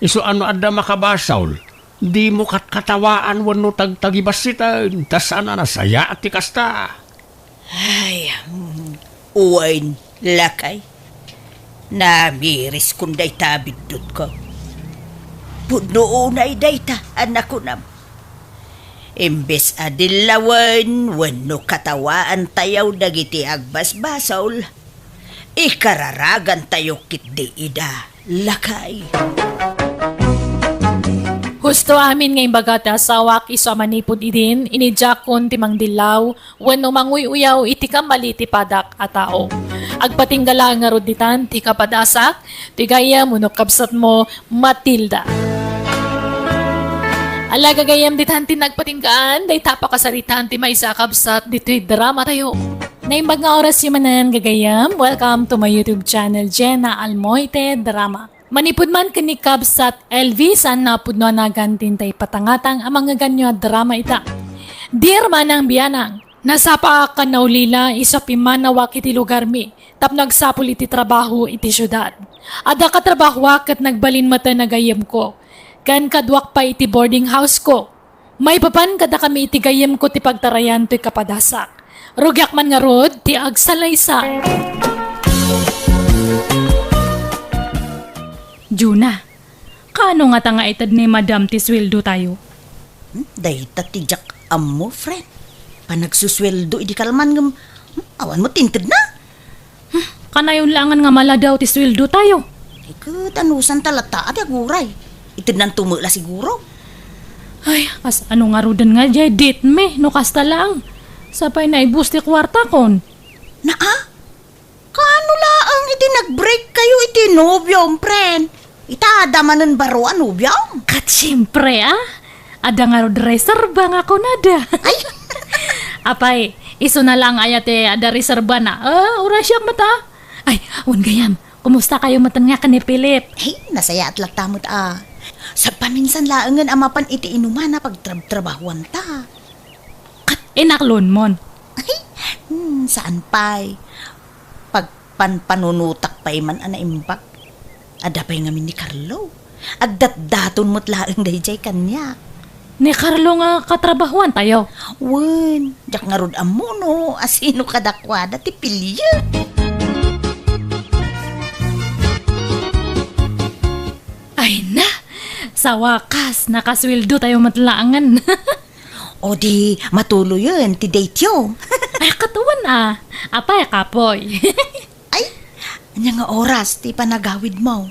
Isu ano ada makabasaw. Di mo katkatawaan wano tagtagibasitan. Tas ana nasaya at tikasta. Ay, uwain lakay. Namiris kunday tabidot ko. Punoonay dayta, anak ko nam. Imbes adilawan, wano katawaan tayaw dagiti agbasbasaw. Ikararagan tayo kit di ida, lakay. Husto amin nga imbaga ti asawak iso manipod idin, inijakon ti mangdilaw, wano manguy-uyaw iti kambali ti padak a tao. Agpatinggala nga roditan ti kapadasak, ti gaya munok kabsat mo, Matilda. Alaga gayam ditan ti nagpatinggaan, day tapakasaritan ti maisa kabsat dito'y drama tayo. Naimbag nga oras yung manan gagayam, welcome to my YouTube channel, Jenna Almoite Drama. Manipod man kini kabsat LV, saan napudno na gantin tay patangatang ang mga ganyo drama ita. Dear manang biyanang, nasa pa ka naulila isa pimanawa iti lugar mi, tap nagsapul iti trabaho iti syudad. Ada ka trabaho kat nagbalin mata nagayam ko. Kan kadwak pa iti boarding house ko. May papan kada kami iti gayem ko ti pagtarayan to'y kapadasak. Rugyak man nga rod, ti agsalaysa. Juna, kaano nga tanga itad ni Madam ti sweldo tayo? Dayta ti jak amo, friend. Panagsusweldo, idi kalman ngam. Awan mo tinted na. Kanayon langan nga maladaw ti sweldo tayo. Ikaw, tanusan talata at aguray. Itid nang tumula siguro. Ay, as ano nga rudan nga jay, dit me, no kasta lang. Sapay na ibus ti kwarta kon. Naa? Kano laang iti nag-break kayo iti nobyong, friend? Itada manan baro ang nobyong? Kat siyempre ada nga rod reserba nga ko nada. Ay! Apay, iso na lang ayate ada reserba na. Ura siya mata. Ay, wan gayam, kumusta kayo matan nga kanipilip? Hey, nasaya at lagtamot Sa paminsan laangan amapan iti inuman na pagtrabahuan ta. Kat inaklon mon. Ay, saan pa'y? Pagpanpanunutak pa'y man anaimbak. Ada pa'y ngamin ni Carlo. Agdat-daton mo't laang dayjay kanya. Ni Carlo nga katrabahuan tayo. Wen, jak nga rod amuno, asino kadakwada ti pilya. Ay na, sa wakas, nakasweldo tayo matlaangan. O di, matuloy yun, ti date yo. Ay, katuwan Apay, kapoy. Ay, anya nga oras, ti panagawid mo.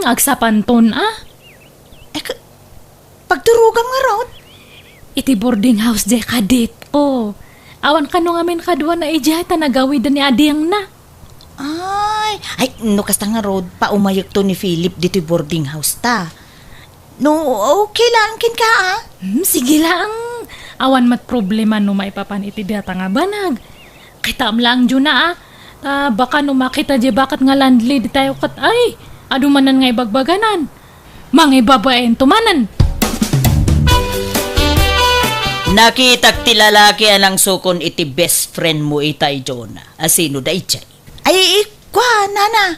Agsapanton Eh, agturugam nga rod. Iti boarding house jay kadit ko. Awan ka no ngamin kadwa na ijay ta nagawid ni adiyang na. Ay, no kasta nga rod, paumayag to ni Philip dito boarding house ta. No, okay lang kin ka Sige lang. Awan mat problema no maipapan iti data nga banag. Kita lang dyan na baka no makita di bakit nga landlady tayo kat ay. Adumanan nga ibagbaganan. Mga ibabaen tumanan. Nakitak ti lalaki anang sukon iti best friend mo itay Jonah. Asino da ichay? Ay, ikwa, nana.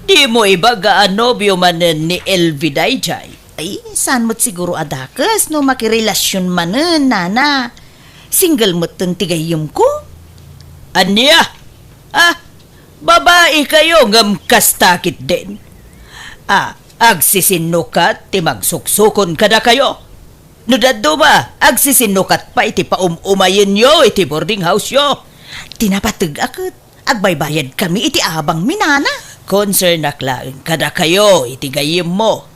Di mo ibaga nobyo manen ni Elvi da ichay. Ay, saan mo't siguro adakas no makirelasyon manen, nana. Single mo't tong tigayom ko? Anya? Babae kayo ngam kastakit din. Agsisinukat ti magsuksukon kada kayo. No daddo ba, agsisinukat pa iti paumayin yo iti boarding house yo. Tinapatag akit, agbaybayad kami iti abang minana. Concern naklaang kada kayo iti gayim mo.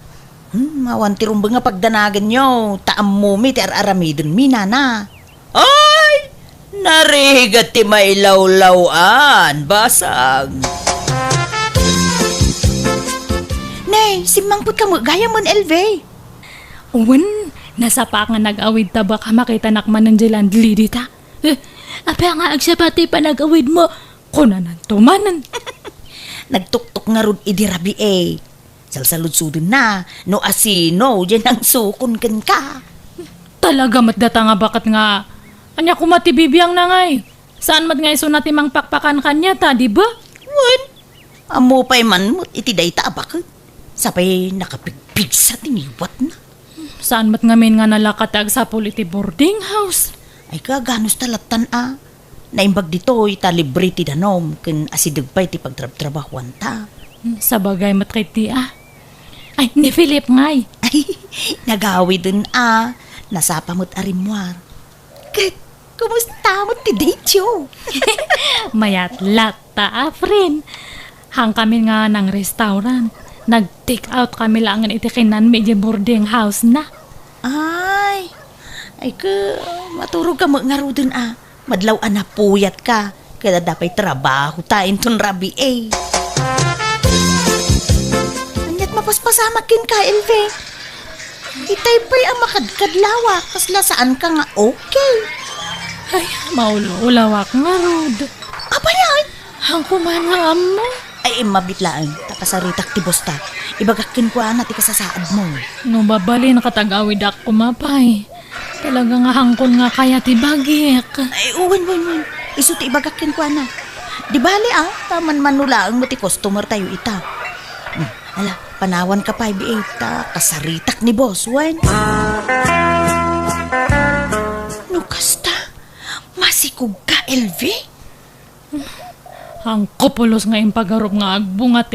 Mawanti rumba nga pagdanagan nyo, taam mo mi ti aramidon minana. Ay! Narihigat ti mailawlawan, basag. Nay, simangput ka mo, gaya mo Elve. Uwan, nasa pa nga nag-awid ta baka makita nakman ng landlady ta. Apa nga agsapati pa nag-awid mo, kunanan tumanan. Nagtuktok nga ron idirabi Salsaludsudin na, no asino, dyan ang sukon kan ka. Talaga matdata nga bakit nga, anya kumatibibiyang na ngay. Saan mat nga iso natin mang pakpakan kanya ta, di ba? Wan, amo pa'y man mo, iti day taabak. Sapay nakapigpig sa tiniwat na. Saan mat ngamin nga nalakatag sa politi boarding house? Ay kaganos talatan Naimbag dito, ita libre ti danom, ken asidag pa iti pagtrabahuan ta. Sa bagay mat kay ti Ay, ni Philip ngay. Ay, nagawi dun nasapa mo't arimwar. Kat, kumusta mo't ti Decho? Mayat ta friend. Hang kami nga ng restaurant. Nag-take out kami lang ang itikinan medyo boarding house na. Ay maturog ka mo nga ro dun Madlaw na puyat ka. Kaya dapat trabaho tayo ton rabi Anyat mapaspasamakin ka, Elve. Itay pa'y ang makadkadlawa. Kasla saan ka nga okay. Ay, maulawak nga rod. Apa yan? Hang kumana mo. Ay, mabitlaan. Takasaritak ti bosta. Ibagakin ko ti kasasaad mo. No babali nakatagawid ako mapay. Talaga nga hangkon nga kaya ti bagik. Ay, uwan. Isu ti ibagakin ko Di bali taman manulaang mo ti customer tayo ita. Ala, panawan ka pa, ta kasaritak ni boss, wan. No kasta, masikog ka, LV? Ang kopulos nga yung pagarup nga agbungat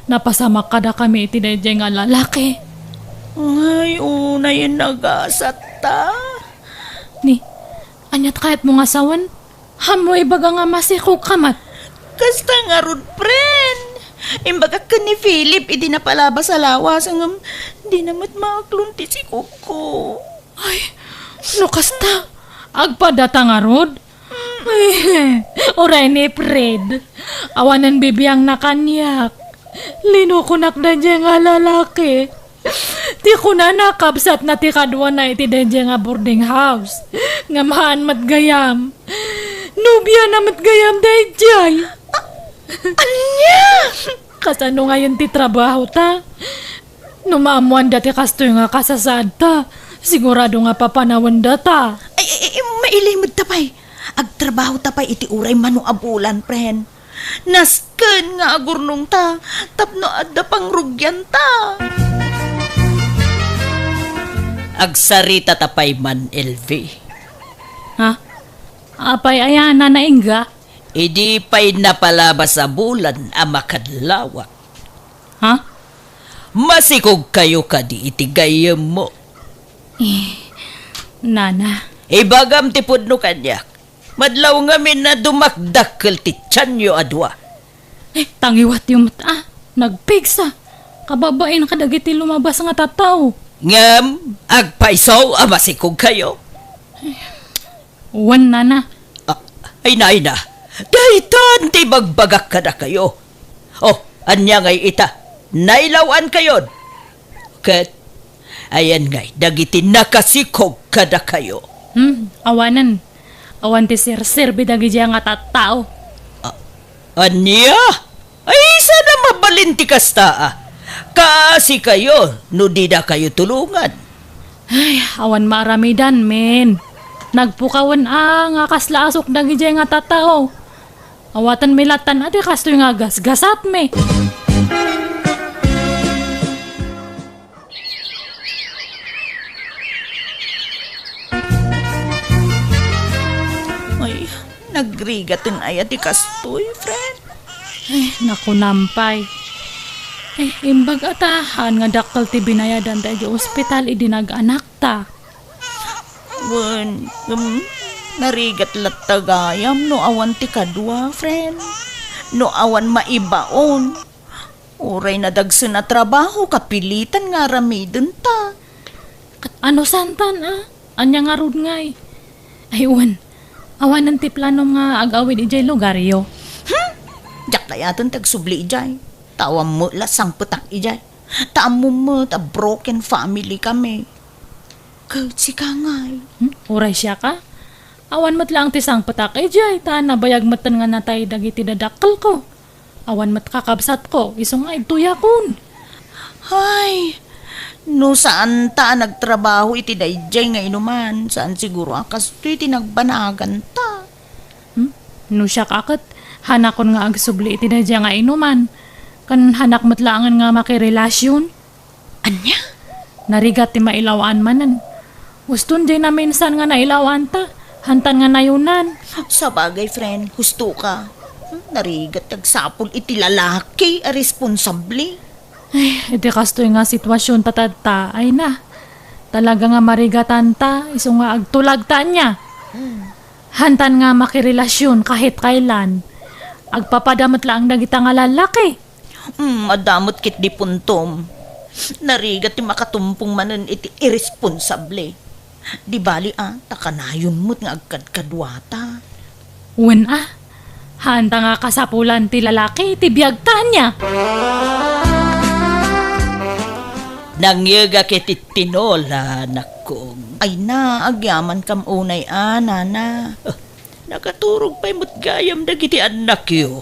napasama kada kami iti dayjay nga lalaki. Ay, una yun nagasat ta. Ni, anyat kahit mo nga sawan, hamoy baga nga masikog kamat. Kasta nga rod, friend. Imbaga ka ni Philip, idi na palabas sa lawas hanggang di namat makaklunti si Kuko. Ay, no kasta, agpadata nga rod. Ay, oray ni Fred, awanan bibiyang nakanyak. Linukunak na dyan nga lalaki. Ti ko na nakabsat na ti kadwa na iti dyan nga boarding house. Nga mahan matgayam. Nubya na matgayam dayjay. Anya? Kasano ngayon ti trabaho ta? Numamuan dati kastoy nga kasasad ta. Sigurado nga papanawan data. Ay, mailimod tapay. Agtrabaho tapay iti uray mano abulan, friend. Nasken nga agurnong ta. Tapno adda pang rugyan ta. Agsarita tapay man, LV. Ha? Apay ayan na naingga? Idi pa'y napalabas sa bulan ang makadlawa. Ha? Masikog kayo ka di itigayam mo. Nana. Ibagam ti pudno kanyak. Madlaw ngamin na dumakdakkel ti tiyanyo adwa. Tangiwat yung mata. Nagpigsa. Kababain kadagiti lumabas nga tataw. Ngam, agpaisaw amasikog kayo. Uwan, nana. Ah, ay na. Dahitan ti magbagak ka na kayo. Oh, anya ngay ita. Nailawan kayon. Kat, ayan ngay, dagiti nakasikog ka na kayo. Awanan. Awan ti sir bidagi dya nga tattao. Anya? Ay, sana mabalinti kasta. Kasi kayo, no di na kayo tulungan. Ay, awan maramidan, men. Nagpukawan nga kaslasok dagi dya nga tattao. Awatan milatan ati kastoy nga gasgasat me. Ay, nagrigatin ay ati kastoy, friend. Naku nampay. Imbag atahan nga dakal ti binayadan tayo ospital idinag-anak ta. Narigat latagayam no awan ti kadwa, friend. No awan maibaon. Uray na dagsen na trabaho, kapilitan nga ramidon ta. Ano santan Anya nga rod ngay. Ay uwan. Awanan ti plano nga agawid ijay lugaryo. Jak kayatan tagsubli ijay. Tawam mo lasang putak ijay. Taam mo ta broken family kami. Kautsi ka ngay. Uray siya ka? Awan mat lang ti sang patak ijay. Tana bayag matan nga natay dagiti dadakal ko. Awan mat kakabsat ko. Isong ay tuya kun. Ay, no saan ta nagtrabaho iti dayjay nga inuman. Saan siguro akas iti nagbanagan ta. No siya kakot. Hanakon nga agsubli iti dadya nga inuman. Kan hanak matlangan nga makirelasyon. Anya? Narigat ti mailawaan manan. Guston di na minsan nga nailawaan ta. Hantan nga nayunan. Sa bagay, friend, husto ka. Narigat tagsapol iti lalaki a responsable. Iti kastoy nga sitwasyon tatadta ay na. Talaga nga marigatan ta. Iso nga agtulag ta niya. Hantan nga makirelasyon kahit kailan. Agpapadamat lang dagita nga lalaki. Madamot kit di puntom. Narigat ti makatumpong manan iti irresponsable. Di bali takanayon mo't nga agkadkadwata. Uwan hanta nga kasapulan ti lalaki ti biyagta niya. Nangyaga kiti tinola, nakong. Ay na, agyaman kam unay nana. Nakaturog pa'y mo't gayam dagiti anak yo.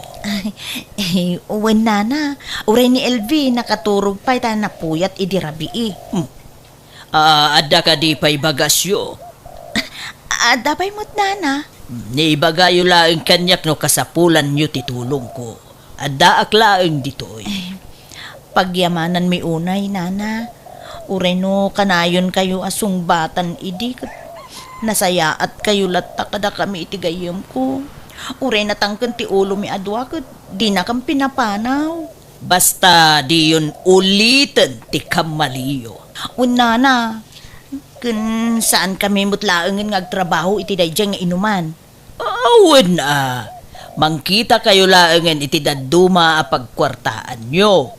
Uwan nana. Uray ni LV, nakaturog pa'y ta napuyat idirabi Ada ka di pa'y bagasyo. Ada pa'y mo't nana. Ni bagayo laeng kanyak no kasapulan nyo titulong ko. Ada aklaeng ditoy. Pagyamanan mi unay nana. Uray no kanayon kayo asung batan idi. Nasaya at kayo latta kada kami itigayam ko. Uray natangkan ti ulo mi adwa ko. Di na kang pinapanaw. Basta di yun ulitin ti kamaliyo. Nana. Kun saan kami mutlaangan ngagtrabaho iti dayjay nga inuman. Awen mangkita kayo laangan iti daduma apagkwartaan nyo.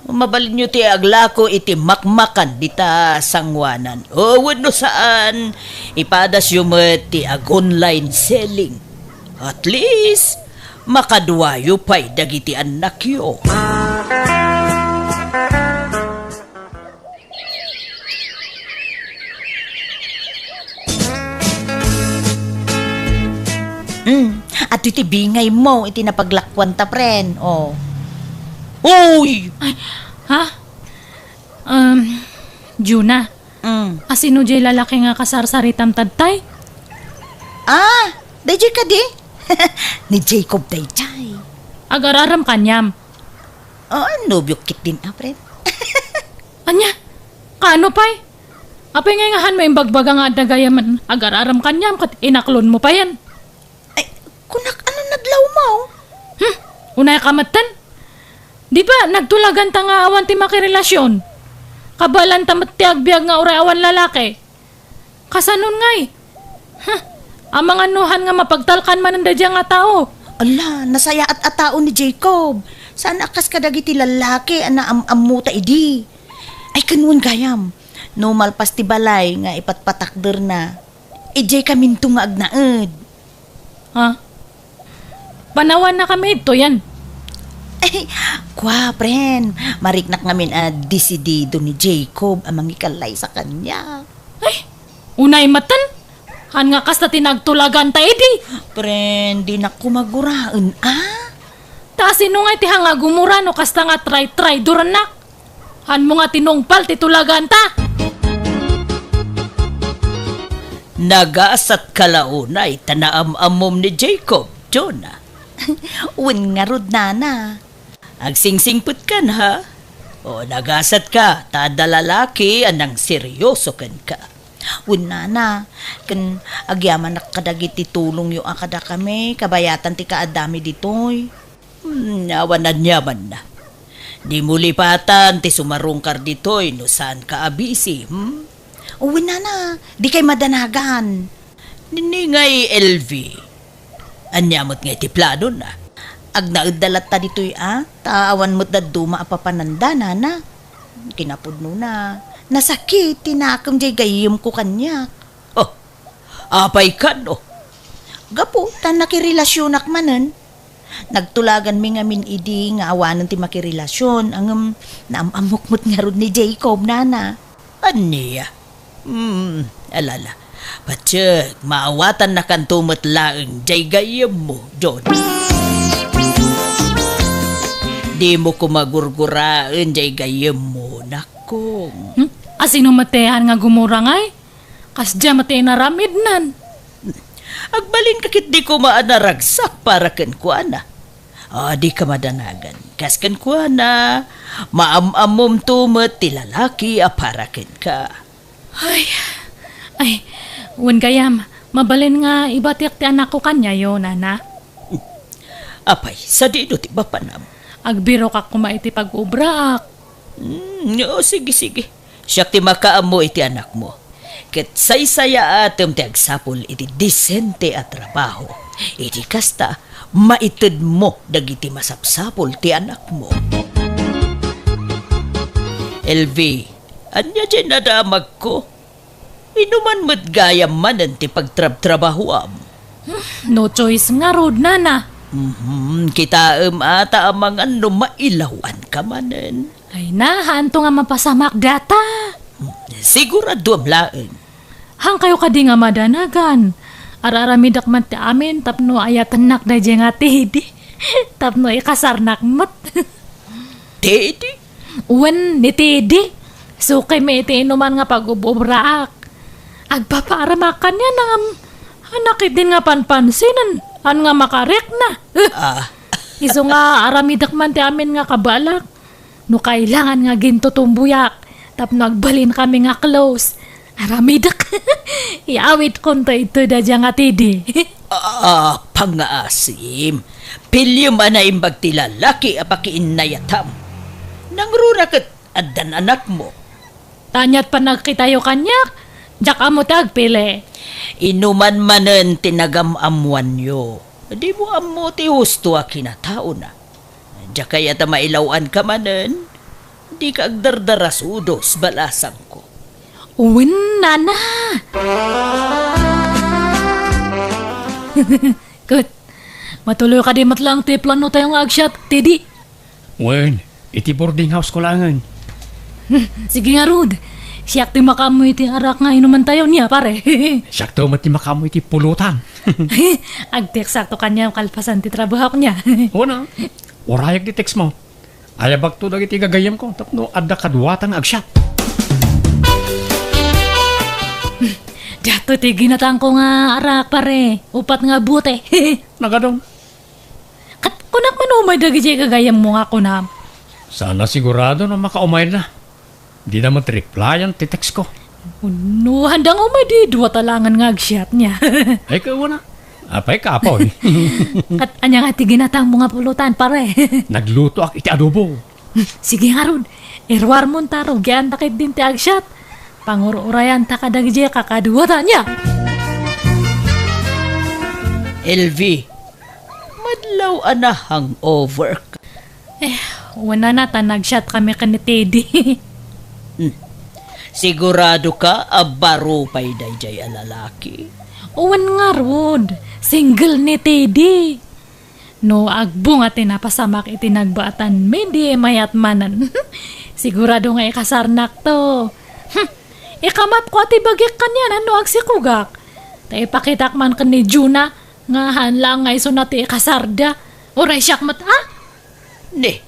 Mabalin nyo ti aglako iti makmakan dita sangwanan. Awen no saan ipadas yung ti ag-online selling. At least makadwayo pa'y dagiti anak yo. At iti bingay mo, iti napaglakwan ta, pren. Uy! Juna. Asino jay lalaki nga kasarsaritam tadtay? Dayjay ka di? Ni Jacob dayjay. Agararam kanyam. Nobyok kit din, pren. Anya? Kano pay? Apay nga ngahan mo yung bagbaga nga dagayaman. Agararam kanyam kat inaklon mo pa yan. Kunak ano nadlaw mo? Unay kamatan? Di ba nagtulagan ta nga awan ti makirelasyon? Kabalan ta ti agbyag nga uray awan lalaki. Kasanon ngay? Ang mga nuhan nga mapagtalkan man ang dadya nga tao. Ala, nasaya at atao ni Jacob. Saan akas kadagiti lalaki ana amuta idi. Ay kanuan gayam. Numal pas ti balay nga ipatpatakder na. Ijay kamin nga agnaed. Ha? Panawan na kami ito yan. Ay, kwa, friend. Mariknak ngamin desidido ni Jacob amang ikalay sa kanya. Ay, unay matan. Han nga kas na tinagtulagan ta edi. Friend, di na kumaguraan, Ta sino nga iti hanga gumura no kasta nga try duranak. Han mo nga tinungpal titulagan ta. Nagasat kalaunay tanaam-amom ni Jacob, Jonah. Uwan nga rod, nana. Agsingsingput ka na, ha? O nagasat ka, tada lalaki, anang seryoso kan ka. Uwan, nana, kan agyaman nakadagit ti tulong yung akada kami, kabayatan ti kaadami ditoy. Nawanan yaman na. Di mo lipatan ti sumarungkar ditoy, no saan ka abisi, Uwi na, di kay madanagan. Niningay LV. Anyamot nga iti plano na. Agnaadalat ta dito'y taawan mo't daduma apapananda na. Kinapudno na. Nasakit, tinakam jay gayim ko kanya. Oh, apay ka no. Gapo, tan nakirelasyonak manen. Nagtulagan mi nga min idi nga awanan ti makirelasyon. Ang naamamukmut nga rod ni Jacob, nana. Aniya? Alala. Patsyak, maawatan na kantumot laeng jay gayam mo, John. Di mo kumagurguraan jay gayam mo, nakong. Asino matehan nga gumura ngay? Kasdya mate naramid nan. Agbalin kakit di ko maanaragsak para kan kuana. Di ka madanagan. Kas kan kuana, maamamom tumot ti lalaki para kan ka. Ay, wan gayam, mabalin nga ibatiak ti anak ko kanya yo, nana. Apay, sa dino ti bapanam. Agbiro ka kumaiti pag-ubraak. Sige. Siyak ti makaamo iti anak mo. Ket saysaya atem ti agsapol iti disente at trabaho. Iti kasta, maited mo dagiti masapsapol ti anak mo. LV, anya dyan nadamag ko? Inuman mo't gayam manan ti pagtrab-trabahoam. No choice nga rod, nana. Kita ata amang ano mailawan ka manan. Ay na, hanto nga mapasamak data. Sigurado am laeng. Hang kayo ka di nga madanagan. Araramidak man ti amin, tapno ayatan nak na dyan nga tidi. Tapno ikasarnak mat. Tedi? Uwan ni tidi. So kay may iti inuman nga pag-ububraak. Agpapaaramakan niya na hanakit din nga panpansinan. An nga makarek na. Iso nga aramidak man ti amin nga kabalak. No kailangan nga ginto tumbuyak. Tapno agbalin kami nga close. Aramidak. Iawit konta ito da dyan nga tidi. Pangaasim. Pilyum ana imbag ti lalaki apakiinayatam. Nangrura kat adan anak mo. Tanyat pa nagkitayo kanyak. Diyak amo tagpili. Inuman manen tinagam-amuan yo. Di mo amo ti husto a kinatao na. Diyak kaya ta mailawan ka manen. Di ka agdardarasudos balasang ko. Uwin, nana. Good. Matuloy ka di matlang ti plano tayong agsyat, tidi. Wen, iti boarding house ko langan. Sige nga, Rod. Siyak ti makamoy ti arak nga inuman tayo niya, pare. Sakto mati makamoy iti pulutan. Agtek sakto kanya ang kalpasan ti trabaho niya. O na, orayak di text mo. Ayabag to dagiti gagayam ko, tapno adda kadwatan agsyat. Dato ti ginatang ko nga arak, pare. Upat nga bute. Nagadong. Kat kunak man umay dagi jay kagayam mo nga kunam. Sana sigurado na makaumay na. Di naman replyan ti text ko. No, handang umay di duwa talangan nga agsyat niya. Ay ka na. Apay ka po eh. Kat anya nga ti ginatang mo nga pulutan, pare. Nagluto ak iti adobo. Sige nga ron, irwar mo taro, gian takit din ti agsyat. Pangururayan ta kadagje kakaduwata niya. LV, madlaw ana hangover ka. Wala na ta nagshot kami ka ni Teddy. Sigurado ka, baro pa'y dayjay a lalaki. Uwan nga rod, single ni Teddy. No agbong at tinapasamak itinagbaatan, hindi mayat manan. Sigurado nga ikasarnak to. Ikamat ko at ibagik kanyan, ano agsikugak. Tay pakitak man ka ni Juna, nga hanlang nga iso na ti ikasarda. Uray siyak mat, ah? Ne.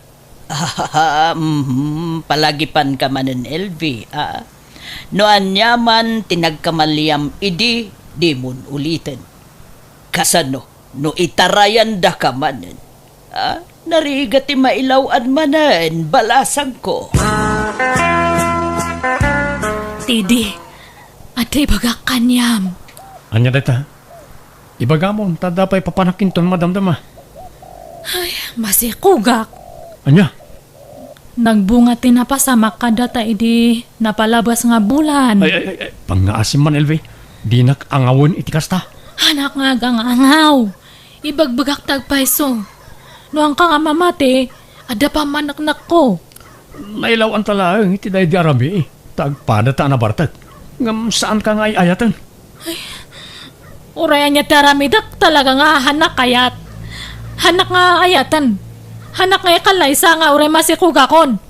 Palagipan ka manen LV, No anyaman tinagkamaliyam idi, di mun ulitin. Kasano, no itarayan da ka manen. Narigati mailawan manen, balasang ko. Teddy, atay bagak kanyam. Anya data? Ibagamon, tadapay papanakin ton madamdama. Ay, masikugak. Anya? Nagbunga tinapasamak ka data idi napalabas nga bulan. Ay, pangaasim man, LV. Di nakangawon iti kasta. Anak nga gang angaw. Ibagbagak tagpaiso. No ang ka nga mamate, ada pa manaknak ko. Nailaw ang talaang iti dahi di arabi eh. Tagpada ta na bartag. Ngam saan ka nga ayatan? Urayan niya taramidak talaga nga hanak kayat. Hanak nga ayatan. Hanak nga ikalaysa nga uray masikugakon.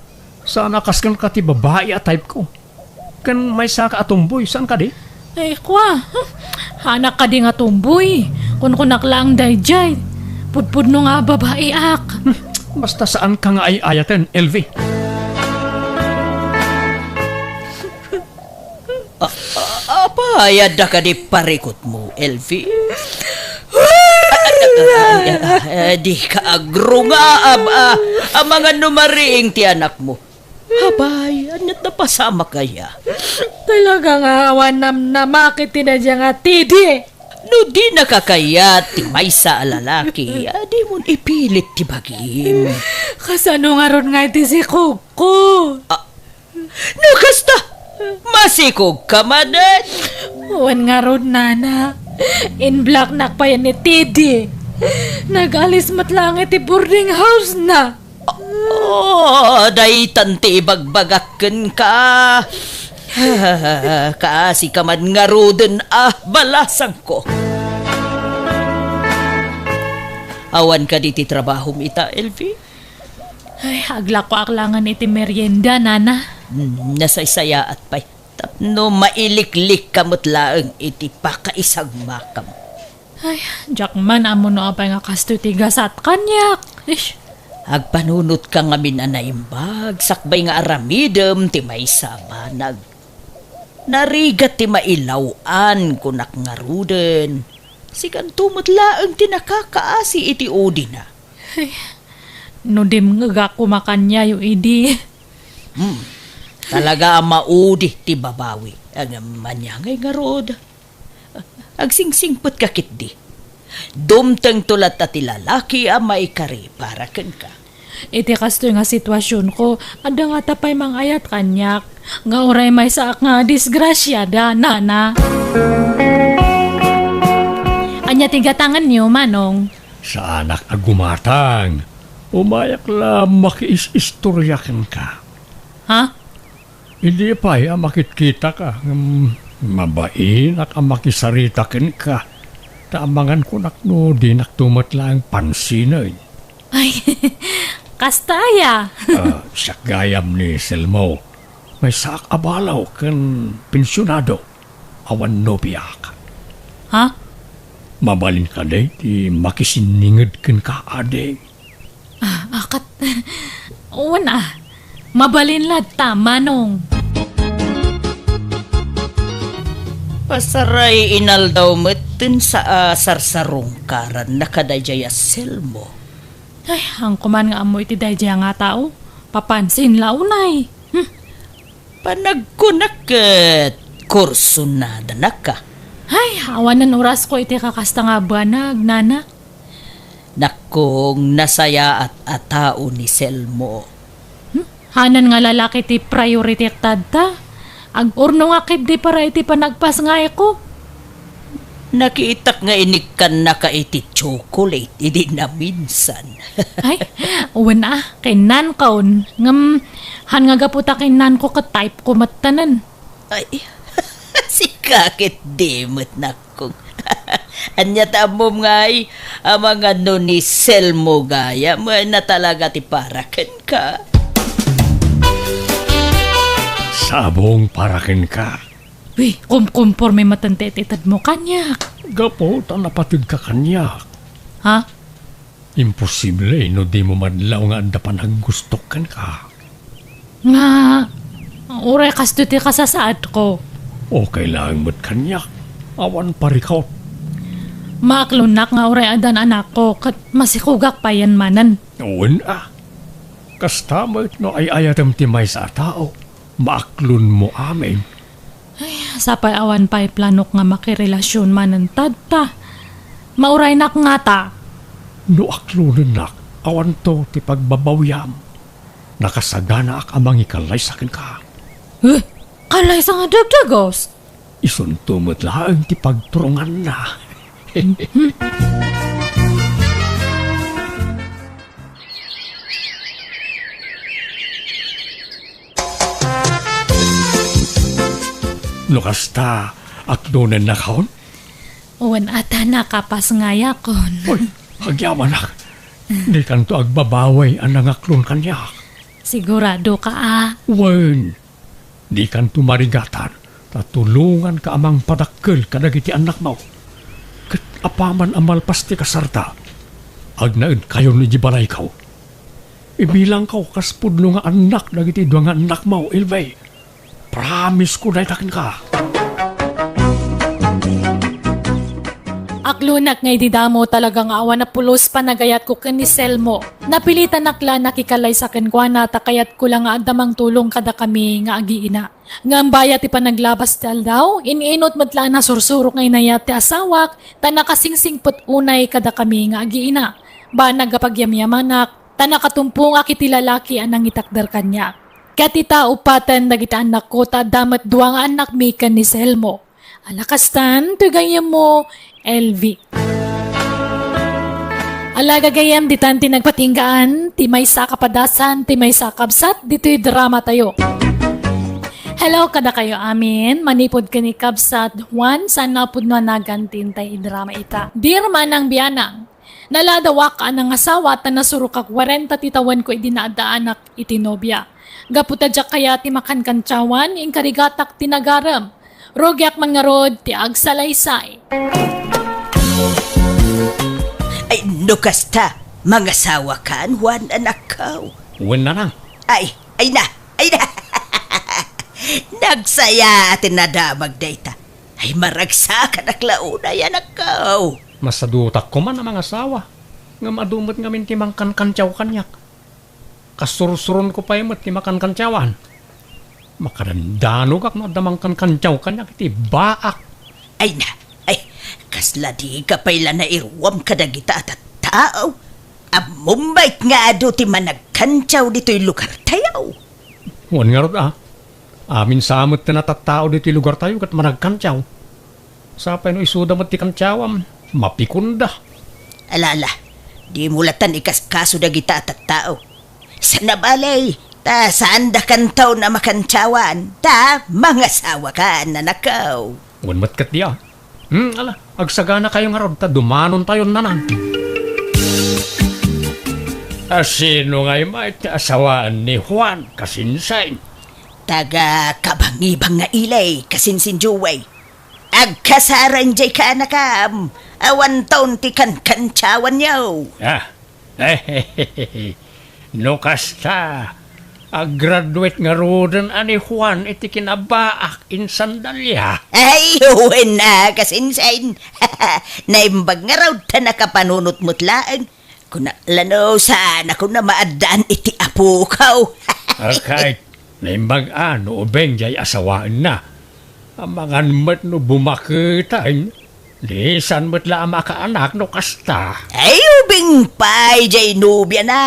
Sana kaskan ka ti babae at type ko. Kan may saka atumboy, saan ka di? Ay kwa, hanak ka di nga tumboy. Kunak lang dayjay. Pudpud no nga babae ak. Basta saan ka nga ayatan, LV? Apayad da ka di parikot mo, LV. Di ka agro nga, ang mga numariing ti anak mo. Habay, anat na pasama kaya. Talaga nga awan na makit tinadya nga Teddy. No di nakakayat, ti may sa lalaki, di mo ipilit ti bagim. Kasano nga ron nga iti si Coco. No kasta, masikog ka manan. Uwan nga ron nana. In black nak pa yan ni Teddy. Nag-alis matlang iti boarding house na. Day tanti ibagbagakken ka. Kaasi ka man nga roden, balasang ko. Awan ka di ti trabaho ita, LV? Ay, agla ko aklangan iti merienda, nana. Nasaysaya at pay. Tapno mailiklik kamot laeng iti pakaisag makam. Ay, jakman amo no apay nga kasto ti gasat kanyak. Ish. Agpanunot ka nga minanaimbag, sakbay nga aramidem ti may sabanag. Narigat ti mailawan kunak nga ruden. Sikan tumot laeng ti nakakaasi iti udi na. No dim nga kumakanya yu idi. Talaga maudi ti babawi. Ang manyangay nga rod. Agsingsingpot kakit di. Dumteng tulat at ti lalaki maikari para ken ka. Iti kasto nga sitwasyon ko, ada nga tapay mang ayat kanyak. Nga oray may saak nga disgrasyada, nana. Anya tigatangan niyo, manong. Sa anak agumatang. Umayak la makiis-istoryakan ka. Ha? Hindi pa makitkita ka. Mabain at makisaritakin ka. Taamangan ko nakno di naktumat lang pansinay. Ay, kastaya. Sa gayam ni Selmo, may sak abalaw kan pensyonado. Awan nobya ka. Ha? Mabalin ka day, di makisiningid kan ka adeng. Akat. Uwan mabalin lad tama nung. Pasaray inal daw metin sa sarsarungkaran na kadayjaya Selmo. Ay, ang kuman nga amoy ti dayjay nga tao. Papansin launay. Panagkunaket, kurso na danak ka. Ay, awanan oras ko iti kakasta nga banag, nana. Nakong nasaya at atao ni Selmo. Hanan nga lalaki ti priority tadta. Ag urno nga kit di para iti panagpas nga ko. Nakiitak nga inikan na ka iti chocolate, hindi na minsan. Ay, uwan kinan kaon. Ngam, han nga gaputa kinan ko ka-type ko matanan. Ay, si kakit dimot na kong. Anya tamom ngay, ang mga nunisel mo gaya mo na talaga ti parakan ka. Sabong parakin ka. Uy, kumporme matantetitad mo kanyak. Gapo, napatid ka kanya. Ha? Imposible, no di mo madlaw nga anda pa naggustokan ka. Nga, uray kastuti ka sa saad ko. Okay lang mo't kanya. Awan parikaw. Maaklunak nga uray adan anak ko, kat masikugak pa yan manan. Uwan Kasta mo no ay ayatam timay sa tao. Maaklon mo amin. Sapay awan pa'y planok nga makirelasyon manan tadta. Mauray nak nga ta. No aklonan nak, awan to ti pagbabawyam. Nakasagana ak amang ikalay sa akin ka. Kalay sa nga dagdagos. Isuntumot lang ti pagturungan na. No kasta, aklonan na kaon? Uwan ata nakapas nga yakon. Uy, agyaman nak. Di kanto agbabaway ang nangaklon kanya. Sigurado ka ah. Wen, di kanto marigatan. Tatulungan ka amang padakkel kadagiti anak mo. Kat apaman amal pasti kasarta. Agnaid kayo ni Jibalay kaw. Ibilang kaw kaspudlo nga anak dagiti dua nga anak mo, Ilbay. Promise ko na itakin ka. Aklunak ngay di damo talagang awan na pulos panagayat ko ken ni Selmo. Napilitan nakla nakikalay sa kenkwana ta kayat ko lang nga adamang tulong kada kami nga agiina. Nga bayat ipanaglabas tal daw, iniinot matla na sursurok ngay nayat ti asawak, ta nakasingsing put unay kada kami nga agiina. Ba nagapagyamyamanak, ta nakatumpong akiti lalaki anang itakdar kanya. Katita upatan dagita anak ko ta damat duwang anak mi ken ni Selmo. Alakastan, tugayam mo, LV. Alaga gayam ditan ti nagpatinggaan, ti may sa kapadasan, ti may sa kabsat, dito'y drama tayo. Hello kada kayo amin, manipod ka ni kabsat, Juan, sana po na nagantin tayo drama ita. Dear manang biyanang, naladawak ka ng asawa ta nasurukak 40 titawan ko idinadaanak itinobya. Gaputadyak kaya ti makankanchawan, inkarigatak tinagaram. Rogyak man nga rod, ti agsalaysay. Ay, no kasta, mga sawa kan, Juan anak ko. Wen na lang. Ay na. Nagsaya at nadamag data. Ay maragsakan aklauna yan ako. Masadutak ko man ang mga asawa. Nga madumot nga min timang kankansyaw kanyak. Kasursuron ko pa yung timakan kansyawan. Makarandanog ak no damang kankansyaw kanyak iti baak. Ay, kasla di ka pala na irwam kadagita at tao. Amumbait nga ado ti managkantyaw dito'y lugar tayo. Wan nga rod Amin sa amot na natatao dito lugar tayo kat managkantyaw. Sapay no isuda mo ti kantyawam, mapikunda. Alala, di mulatan ikaskaso dagita at tao. Sa nabalay, ta saan da kantaw na makantyawan, ta mga sawa ka na nakaw. Wan matkat diya. Agsagana kayo nga rod, ta dumanon tayo nanan. Sino nga'y may asawaan ni Juan Kasinsay? Taga kabangibang nga ilay, kasinsin juway. Agkasaran jay ka nakam, awan taon ti kantyawan yaw. No kasta, graduate nga rodan ani Juan iti kinabaak in sandalya. Ay, uwin na, kasinsin. Naimbag nga raw ta nakapanunot mutlaan. Kuna lano sana ko na maadaan iti apo kaw. Kahit naimbag no ubeng jay asawaan na. Amangan mat no bumakitain, lisan mat la makaanak no kasta. Ay, ubing pay jay nubya na.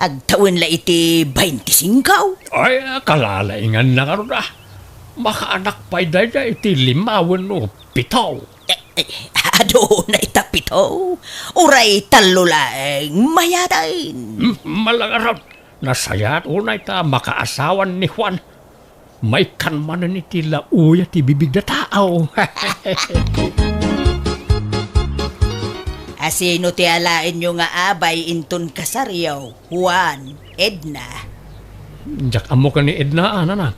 Agtawin la iti 25. Ay, kalalaingan na karon makaanak pa'y daya iti 5 no 7. Ado na itapito. Uray talulaeng mayatain. Malangarap, nasayat unay ta makaasawan ni Juan. may kanmanan iti lauya ti bibig na tao. Asino ti alain nyo nga abay inton kasaryaw, Juan, Edna. Jak amo ka ni Edna, na.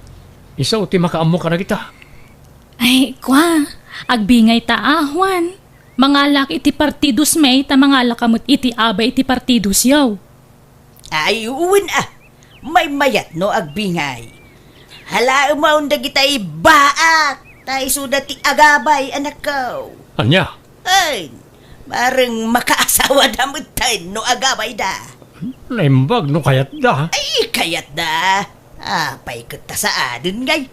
Isaw ti makaamo ka na kita. Ay, kwa, agbingay ta ahwan. Mangalak iti partidos may, ta mangalak kamot iti abay iti partidos yaw. Ay, uwin may mayat no agbingay. Hala umaon da kita'y baak, tayo suda ti agabay anak ko. Anya? Ay, marang makaasawa damot tayo no agabay da. Naimbag no kayat da. Ay, kayat da. Apay kita sa adin ngay.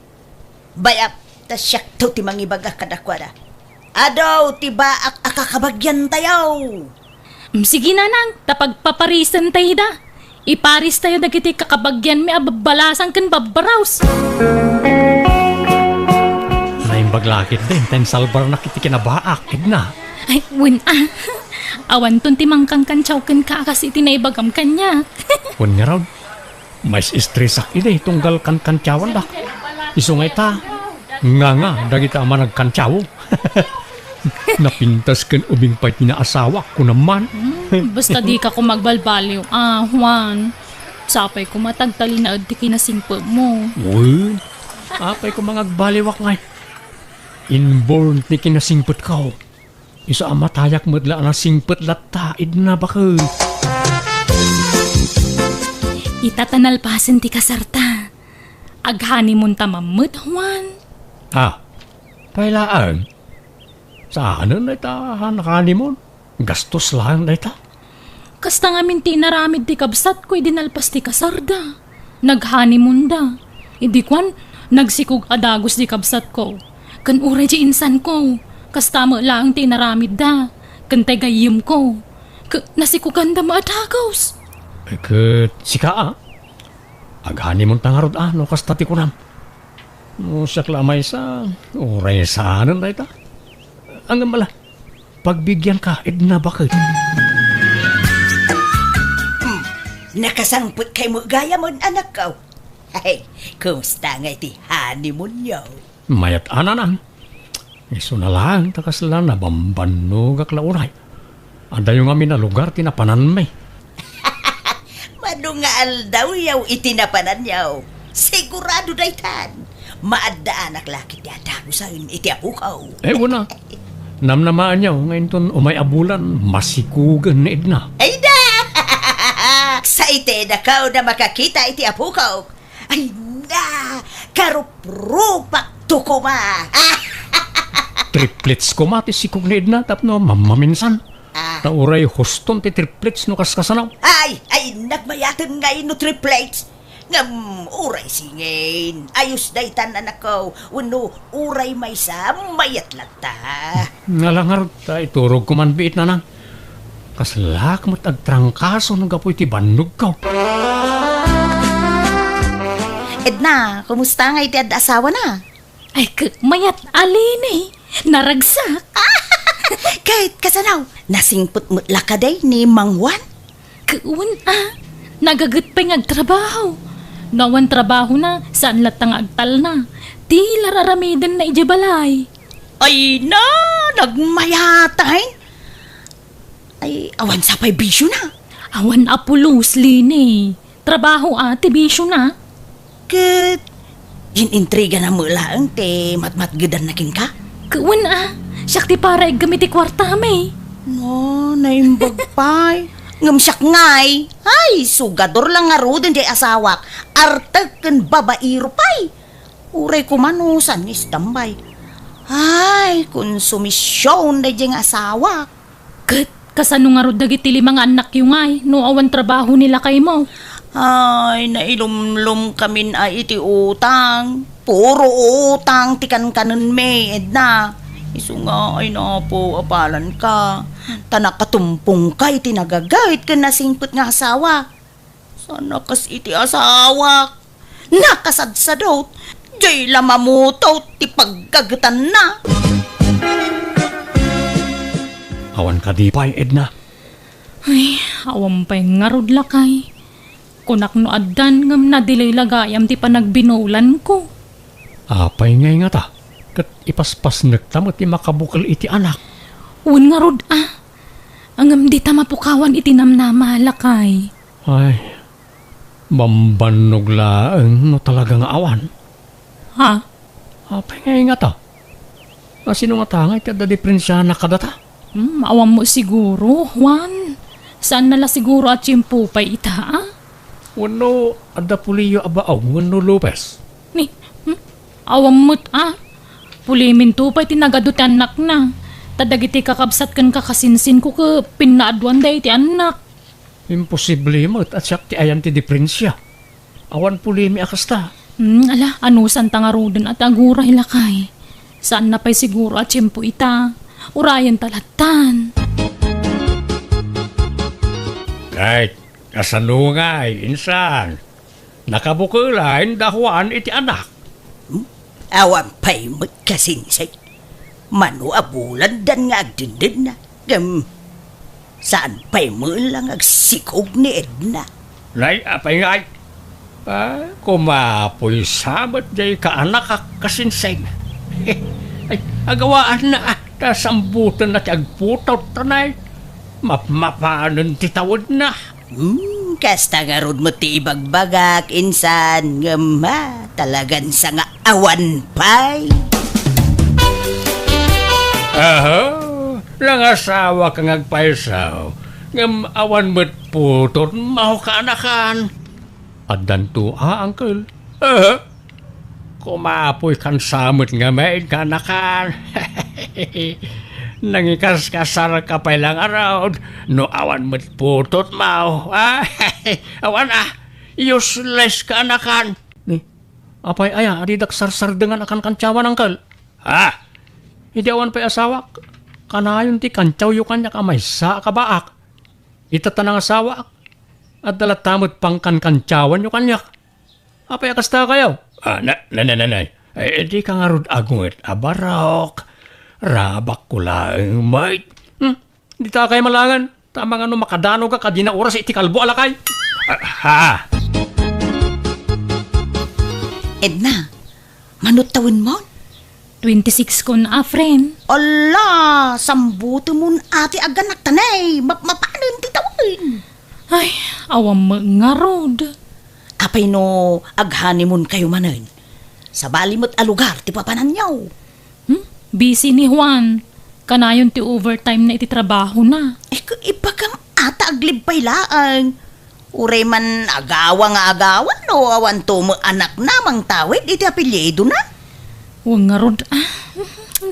Bayap, tasyak to ti mangibaga kadakwada. Adaw, ti baak akakabagyan tayo. Sige na nang, tapagpaparisan tayo da. Iparis tayo dagiti kakabagyan may ababalasan kan babaraws. Naimbag lakit din, ten salbar na kiti kinabaak, Edna. Ay, win awan ton timangkang kantsaw kan kakas iti naibagam kanya. Kun nga raw, may istresak ide, tunggal kan-kantyawan da. Isungay ta, nga, dagita ama nagkantyaw. Napintas kan ubing pa'y tinaasawa ko naman. Basta di ka ko magbalbaliw. Juan. Sapay ko matagtali na di kinasingpo mo. Uy, apay ko mga baliwak ngay. Inborn ni kinasingpot ka. Isa ang matayak madla na singpot lataid na bakal. Itatanalpasan ti kasarta. Aghani mo tamamot, Juan. Pailaan. Saan na ita nakani mo? Gastos lang na ita. Kasta nga minti naramid ti kabsat ko idinalpas ti kasarda. Naghani da. Idi kwan, nagsikog adagos di kabsat ko. Kan uray di insan ko. Kasta mo lang ti naramid da. Kan tegayim ko. Nasikugan da maadagos. Ket sika aghani mo tangarod no kastati ko nam. No siya klamay sa uray saanan na ita. Ang mala, pagbigyan ka, Edna, bakit? Nakasangput kay mo gaya mo anak ko. Ay, kumusta nga iti honeymoon nyo? Mayat ananan. Iso na lang, takas lang na bambanog aklauray. Anda yung amin na lugar, tinapanan may. Madungal daw yaw itinapanan yaw. Sigurado daytan. Maadaan aklakit yata ko sa iti apukaw. Una. Namnamaan niya, ngayon ton umay abulan, masikugan ni Edna. Ay da! Sa ite na kao na makakita iti apukaw. Ay na! Karuprupak tukuma! Triplets ko mati sikog ni Edna, tapno mamaminsan. Nauray hoston ti triplets no kaskasanaw. Ay! Nagmayatan ngayon no triplets! Ngam, uray singin. Ayos daytan anak ko. Uno, uray may sa mayat lata. Nalangar ta iturog ko man biit na nang. Kaslak mo't agtrangkaso nung gapoy ti bandog ka. Edna, kumusta nga iti asawa na? Ay, mayat alin eh. Naragsak. Kahit kasanaw, nasingput-mut lakaday ni Mang Juan. Kuwan nagagat pa yung agtrabaho. Nawan trabaho na, saan latang agtal na. Di lararamidan na ijabalay. Ay na, nagmayatay. Ay, awan sa pa'y bisyo na. Awan apulos, Lini. Trabaho bisyo na. Kat, intriga na mo lang, te matmatgadan na kin ka. Kuwan siyak ti para gamiti kwarta may. No, naimbag pa'y. Ngamsyak ngay. Ay, sugador lang nga ro din di asawak. Artag kan babairo pa'y. Uray kumanusan is tambay. Ay, konsumisyon na diyang asawa. Kasano nga ro dagiti mga anak yung ay, no awan trabaho nila kay mo. Ay, nailumlum kamin ay iti utang. Puro utang, tikan kanon may, Edna. Isu nga ay na po apalan ka. Tanak katumpong kay tinagagayt ka nasingput nga asawa. Sana kas iti asawa. Nakasadsadot. Jay lamamutaw ti paggagatan na. Awan ka di pa'y, Edna. Ay, awam pa'y ngarod lakay. Kunak no addan ngam na dilay lagayam ti panagbinulan ko. Apay ngay nga ta. Kat ipaspas nagtamot ti makabukal iti anak. Un nga rod Angam di ta mapukawan itinamnama lakay. Ay, mambanog laeng no talaga nga awan. Ha? Apay ngay nga ta. Sino nga ta nga iti da diferensya na kadata? Awam mo siguro, Juan. Saan nala siguro at pay ita, Wano adda puliyo abaaw, wano Lopez. Ni, awam mo't Pulimin to pa'y tinagaduti anak na. Tadagiti kakabsat kan kakasinsin ko ka pinaadwan day ti anak. Imposible mo at siyak ti ayan ti diferensya. Awan pulimi akasta. Ala, anusan tangarodan at agura hilakay. Saan na pa'y siguro at ita? Urayan talatan. Kahit kasanungay, insan. Nakabukulain dahuan iti anak. Awan pa'y magkasinsay. Mano abulan dan nga agdindin na. Saan pa'y mo lang agsikog ni Edna? Nay, apay ngay. Kumapoy sabat jay kaanak kasinsay. Ay, agawaan na tasambutan na ti agputaw tanay. Mapanan titawad na. Kasta nga rod mo ti ibagbagak, insan. Talagan sa nga awan pa'y. Lang asawa kang agpaisaw. Ngam awan mo't putot, maho ka anakan. Adan to, uncle? Kumapoy kan samot nga maid ka anakan. Nangikas kasar ka pa lang araw. No awan mo't putot, maho. Awan useless ka anakan. Ni, apay adidak sarsar dengan akan kancyawan, uncle. Hindi awan pa'y asawa. Kanayon ti kantyaw yu kanya kamaysa kabaak. Itatanang asawa. At dalatamot pang kantyawan yu kanya. Apay akasta kayo? Nanay. Di ka nga rod agunget. Abarok. Rabak ko lang, mate. Di ta kayo malangan. Tama nga no makadano ka kadina oras iti kalbo alakay. Edna, manutawin mo? 26 ko na, friend. Ala, sambuto mo ati aganak tanay. Mapaano ti tawin? Ay, awam mo nga rod. Apay no aghanimon kayo manen. Sa balimot a lugar ti papanan niyaw. Busy ni Juan. Kanayon ti overtime na iti trabaho na. Ibagang ata aglibay laang. Uray man agawa no awan to mo anak namang tawid iti apelyido na. Huwag nga rod.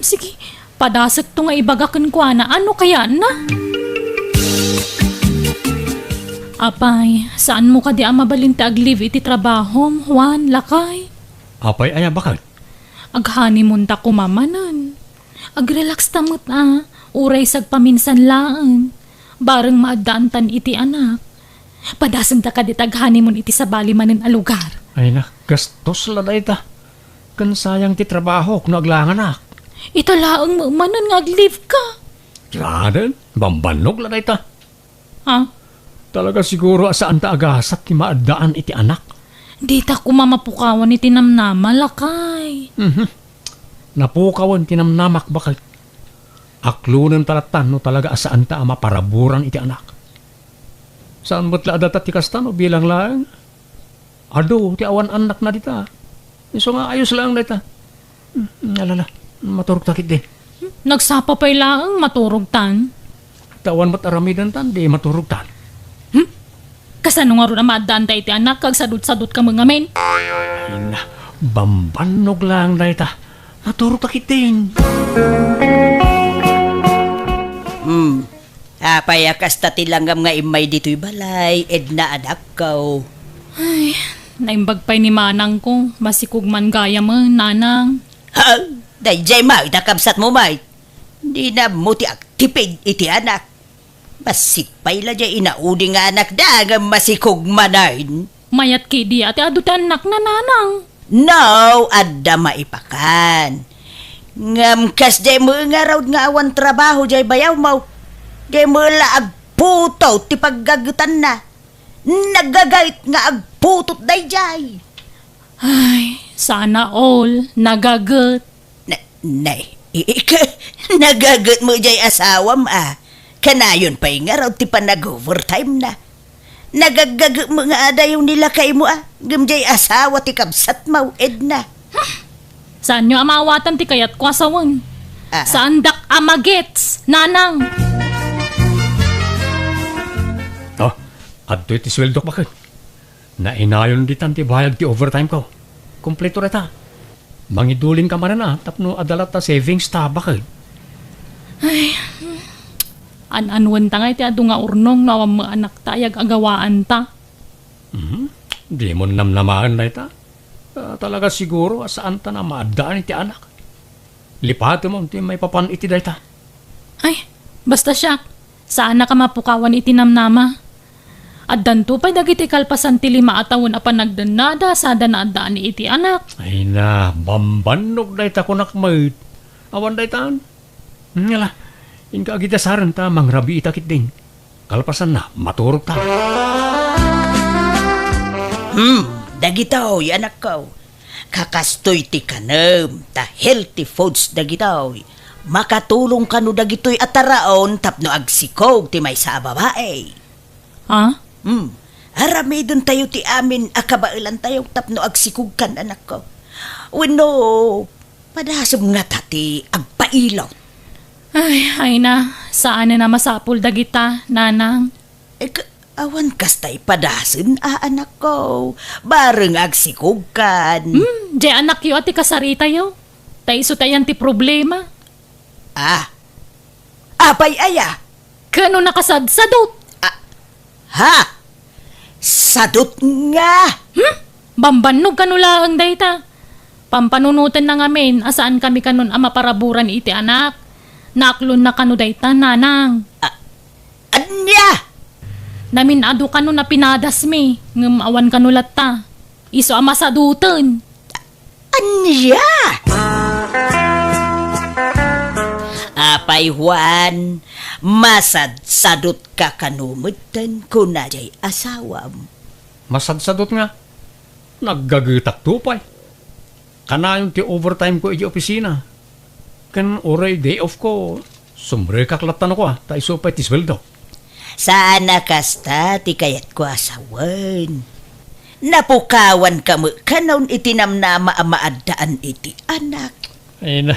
Sige, padasag to nga ibagakan ko na. Ano kaya na? Apay, saan mo ka di mabalinta aglive iti trabaho, Juan, lakay? Apay bakit? Aghani mo ta kumamanan. Agrelax tamot uray sag paminsan laang. Bareng maagdaantan iti anak. Padasag ta ka di taghani mo iti sa bali manin a lugar. Ay na, gastos la ita. Kan sayang ti trabaho kung aglanganak. Ito laang manan nga aglive ka. Ladan, bambanog la ita. Talaga siguro saan ta agasat ti maadaan iti anak. Di ta kumamapukawan iti namnama, lakay. Napukawan tinamnamak bakit? Aklunan talatan no talaga saan ta maparaburan iti anak. Saan mo't laadata ti kastano bilang lang? Ado, ti awan anak na dita. So nga ayos lang na ita. Alala, maturog takit di. Nagsapa pa'y laang maturog tan. Tawan mo't aramidan tan, di maturog tan. Kasano nga ron na maadaan tayo iti anak, kag sadut-sadut ka mga men. Na, bambanog lang na ita. Maturog takit din. Apayakas ta tilanggam nga imay dito'y balay, Edna anak ko. Ay, naimbag pa'y ni manang ko. Masikog man gaya mo, nanang. Dayjay ma, itakabsat mo may. Di na mo ti aktipid iti anak. Masikpay la jay inaudi nga anak da masikog manayin. Mayat kidi ati adutan anak na nanang. No, adda maipakan. Ngam kas jay mo nga raw nga awan trabaho jay bayaw mo. Jay mo la agputaw ti paggagutan na. Nagagait nga agputot day jay. Ay, Sana all nagagot. Nay, nagagot mo jay asawam Kanayon pa'y nga raw ti pa nag-overtime na. Nagagag mo nga ada yung nilakay mo Gamjay asawa ti kabsat mo, Edna. Saan nyo amawatan ti kayat ko asawan? Saan dak amagets, nanang? Oh, adto iti sweldo bakit? Nainayon di tanti bayad ti overtime ko. Kompleto reta. Mangidulin ka man na, tapno adalat ta savings ta bakit? An-anwan ta nga iti adu nga urnong nawam mga anak tayag agawaan ta. Di mo namnamaan na ita. Talaga siguro saan ta na maadaan iti anak. Lipato mo ti may papan iti dayta. Ay, basta siya. Saan na ka mapukawan iti namnama? At danto pa'y dagiti kalpasan ti 5 atawon apan nagdanada sa danaadaan ni iti anak. Ay na, bambanog dayta ko nakmayt. Awan daytaan. Ngala. Inka agitasaran ta, mangrabi itakit din. Kalpasan na, maturog ta. Dagitaw, anak ko. Kakastoy ti kanam, ta healthy foods dagitaw. Makatulong ka no dagitoy ataraon tapno agsikog ti may sa babae. Ha? Aramidon tayo ti amin akabailan tayo tapno agsikog kan anak ko. Wino, padasam nga tati agpailaw. Ay na, saan na masapul dagita, nanang? Awan kastay padasin, anak ko. Bareng agsikog kan. Di anak yo ati kasarita yo. Taiso tayan ti problema. Apay aya. Kano nakasadsadot? Ha? Sadot nga. Bambanog kanula ang dayta. Pampanunutan na ngamin, asaan kami kanon amaparaburan iti anak. Naklon na kano dayta, nanang. Anya? Namin adu kano na pinadas mi, ngem awan kanulat ta. Iso amasadutan. Anya? Apay Juan, masadsadot ka kanumutan kunajay asawam. Masadsadot nga. Naggagitak tupay. Kanayon ti overtime ko iti opisina. Kan oray day off ko, sumre kaklatan ako ta iso pa ti sweldo. Sana kasta ti kayat ko asawan. Napukawan ka mo kanon itinamnama amaadaan iti anak. Ay na,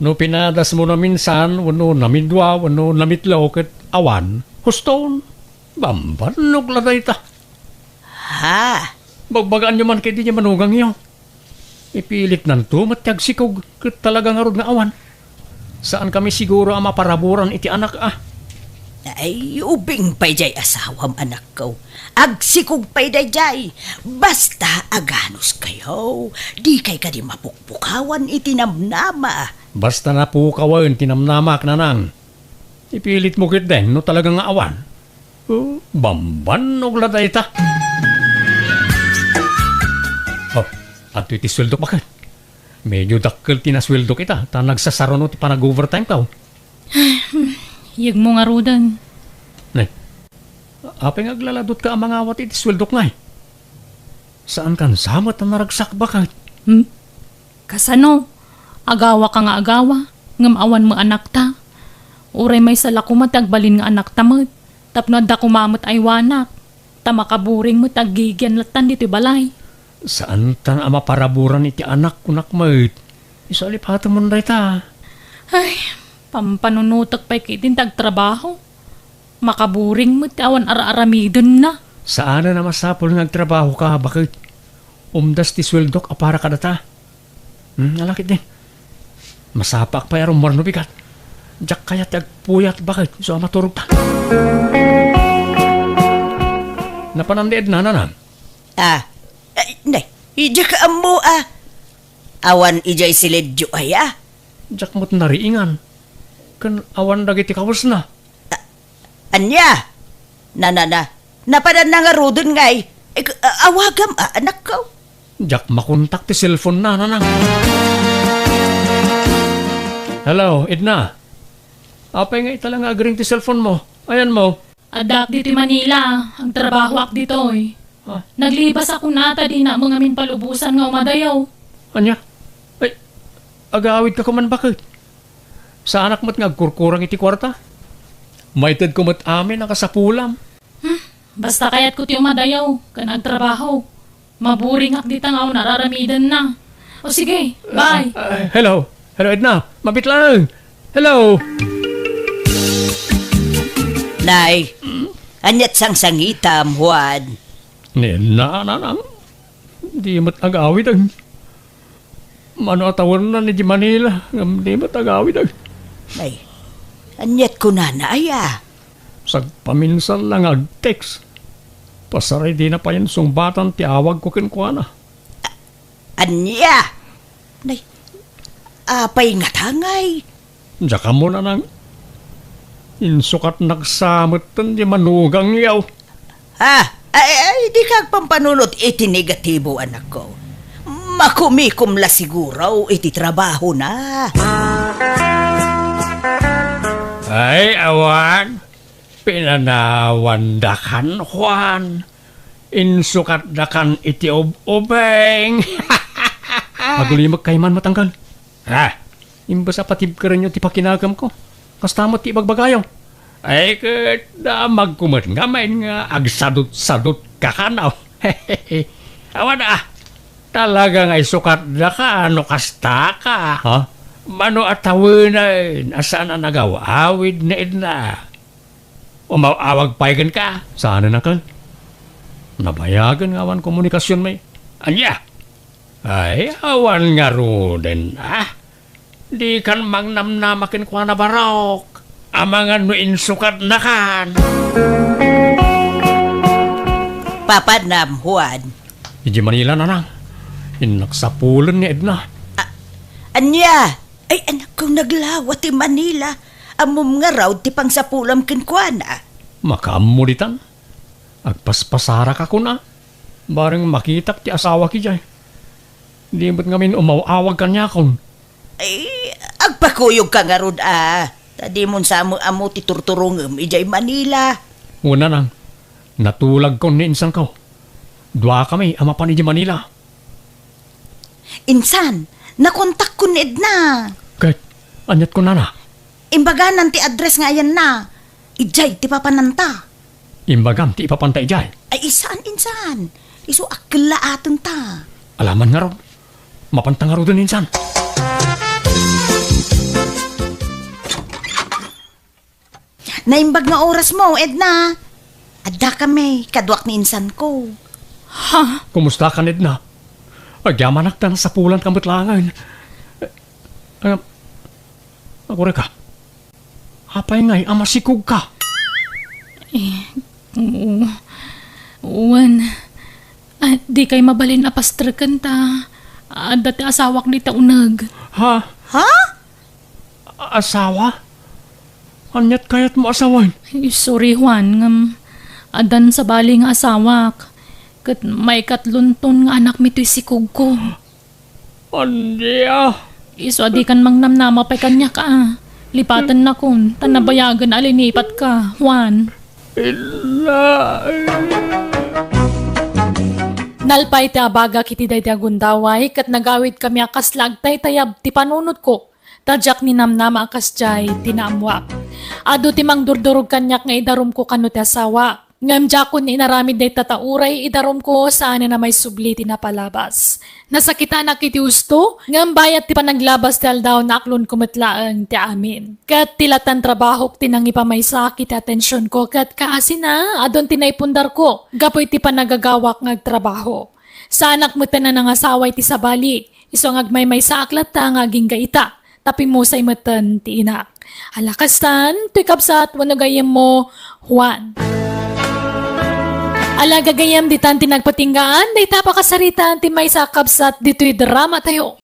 no pinadas mo na minsan, wano namidwa, wano namitlaw ket awan, huston, bambanog laday ta. Ha? Bagbagaan nyo man kaya di niya manugang iyo. Ipilit nanto matagsikog ket talagang arod nga awan. Saan kami siguro ang maparaburan iti anak Ay, ubing pa'y jay asawam anak ko. Agsikog pa'y jay. Basta aganos kayo. Di kay ka di mapukpukawan itinamnama. Basta na po kawan tinamnamak na nang. Ipilit mo kit din no talagang nga awan. Bambanog laday ta. At iti sweldo bakit? Medyo dakkel tinasweldo kita. Ta nagsasaro no ti panag-overtime ka. Yag mo nga rudan. Nay, apeng aglaladot ka ang mga awat iti sweldo ngay. Saan kan samat na naragsak bakit? Kasano? Agawa ka nga agawa. Ngam awan mo anak ta. Uray may sala ko matagbalin nga anak ta mo. Tapno da kumamot ay wanak. Tamakaburing mo taggigyan latan dito balay. Saan tan ama paraburan iti anak kunak mait? Isalipata mo na ta. Ay, pampanunutak pa'y kitin tagtrabaho. Makaburing mo awan ara-aramidon na. Saan na masapol nga agtrabaho ka? Bakit? Umdas ti sweldok apara ka data. Alakit din. Masapak pa yarong marnubigat. Diyak kaya tagpuyat bakit? So maturog ta. Napanandiad na nanang. Nay, ija ka amo Awan ijay silidyo aya. Diyak mo't nariingan. Kan awan dagiti kawas na. Anya? Napadan na nga rodon ngay. Awagam anak ko. Diyak makontak ti cellphone na nanang. Hello, Edna. Apay nga italang agring ti cellphone mo. Ayan mo. Adak dito Manila. Ang trabaho ak dito eh. Naglibas ako nata di na mga min palubusan nga umadayaw. Anya? Ay, agawid ka kuman bakit? Sa anak mo't nga kurkurang iti kwarta? Maitid ko mo't amin ang kasapulam. Basta kaya't ko tiyo madayaw, ka nagtrabaho. Maburing ak dita nga nararamidan na. O sige, bye. Hello. Hello, Edna. Mabit lang. Hello. Nay, anyat sang sangitam, Juan. Na. Di mo't agawid ang... Mano atawon na ni di Manila. Di mo't agawid ang... Nay, anyat ko na aya. Paminsan lang ag-text. Pasaray di na pa yan sungbatan ti awag ko kinkwana. Anya! Nay, apay nga tangay. Diya ka mo na nang insukat nagsamot tan di manugang yaw. Ha? Ay, di kag pampanunot iti negatibo, anak ko. Makumikom la siguro iti trabaho na. Ay, awan. Pinanawandakan, Juan. Insukat dakan iti obeng. Agulimag kay man matanggal. Ha? Imbas apatib ka rin yung tipakinagam ko. Kastamot ti bagbagayaw. Ay, damag kumat nga main nga agsadot-sadot kakanaw. Awan talaga nga isukat da ka, ano kasta ka. Ha? Mano atawin asaan na nagawawid na idna. Umawag paigan ka. Saan na kan? Nabayagan nga awan komunikasyon may. Anya? Ay, awan nga ruden. Di kan mangnamnamakin kwa na barok. Amangan no insukat na kan. Papadnam, Juan. Iji Manila na nang. Inaksapulan ni Edna. Anya! Ay, anak kong naglawat ti Manila. Amom nga raw ti pangsapulam kinkwana. Makamulitan. Agpaspasara ka ko na. Barang makitak ti asawa ki jay. Di ba't ngamin umawawag ka niya kon? Ay, agpakuyog ka nga rod Tadi mon sa amo ti turturungem ijay Manila. Una nang. Natulag ko ni insan ko. Dua kami ama pa ni di Manila. Insan, nakontak ko ni Edna. Kahit anyat ko na na. Imbaganan ti address nga yan na. Ijay ti papananta. Imbagam ti ipapantay jay. Ay, insan. Isu akla aton ta. Alaman nga ron. Mapantang nga ron din insan. Naimbag nga oras mo, Edna. Adda kami, kadwak ni insan ko. Kumusta ka, Edna? Agyaman aktan sa pulan kamutlangan. Ako rin ka. Apay ngay, amasikog ka. Uwan. Di kay mabalin apastrakan ta. Dati asawak di ta unag. Ha? Ha? Asawa? Anyat kayat mo asawan? Sorry Juan, ngam adan sa bali nga asawak. Kat may katlunton nga anak mito'y sikog ko. Andiya. Iso adi kan mangnamnama pa'y kanya ka. Lipatan na kun, tanabayagan alinipat ka, Juan. Ila. Nalpay ti abaga kiti day ti agundaway kat nagawid kami akas lagtay tayab ti panunot ko. Tadyak ni namnama akas jay tinamwak. Ado ti mang durdurog kanyak nga idarom ko kano ti asawa. Ngam jakon inaramid day tatauray idarom ko saan na may subli ti napalabas. Nasakita na kiti usto, ngam bayat ti panaglabas ti aldaw na aklon kumatlaang ti amin. Kat tilatan trabaho ti nang ipamaysa kiti atensyon ko kat kaasi na adon tinaipundar ko. Gapoy ti panagagawak ngagtrabaho. Sa anak mo na ng asaway ti sabali, iso ngagmaymay sa aklat ta ngaging gaita. Tapi mo sa imatan ti inak. Alakastan, ti kapsat wanagayem mo, Juan. Alagagayam di tan tinagpatinggaan, day tapakasaritaan ti may sakabsat dito'y drama tayo.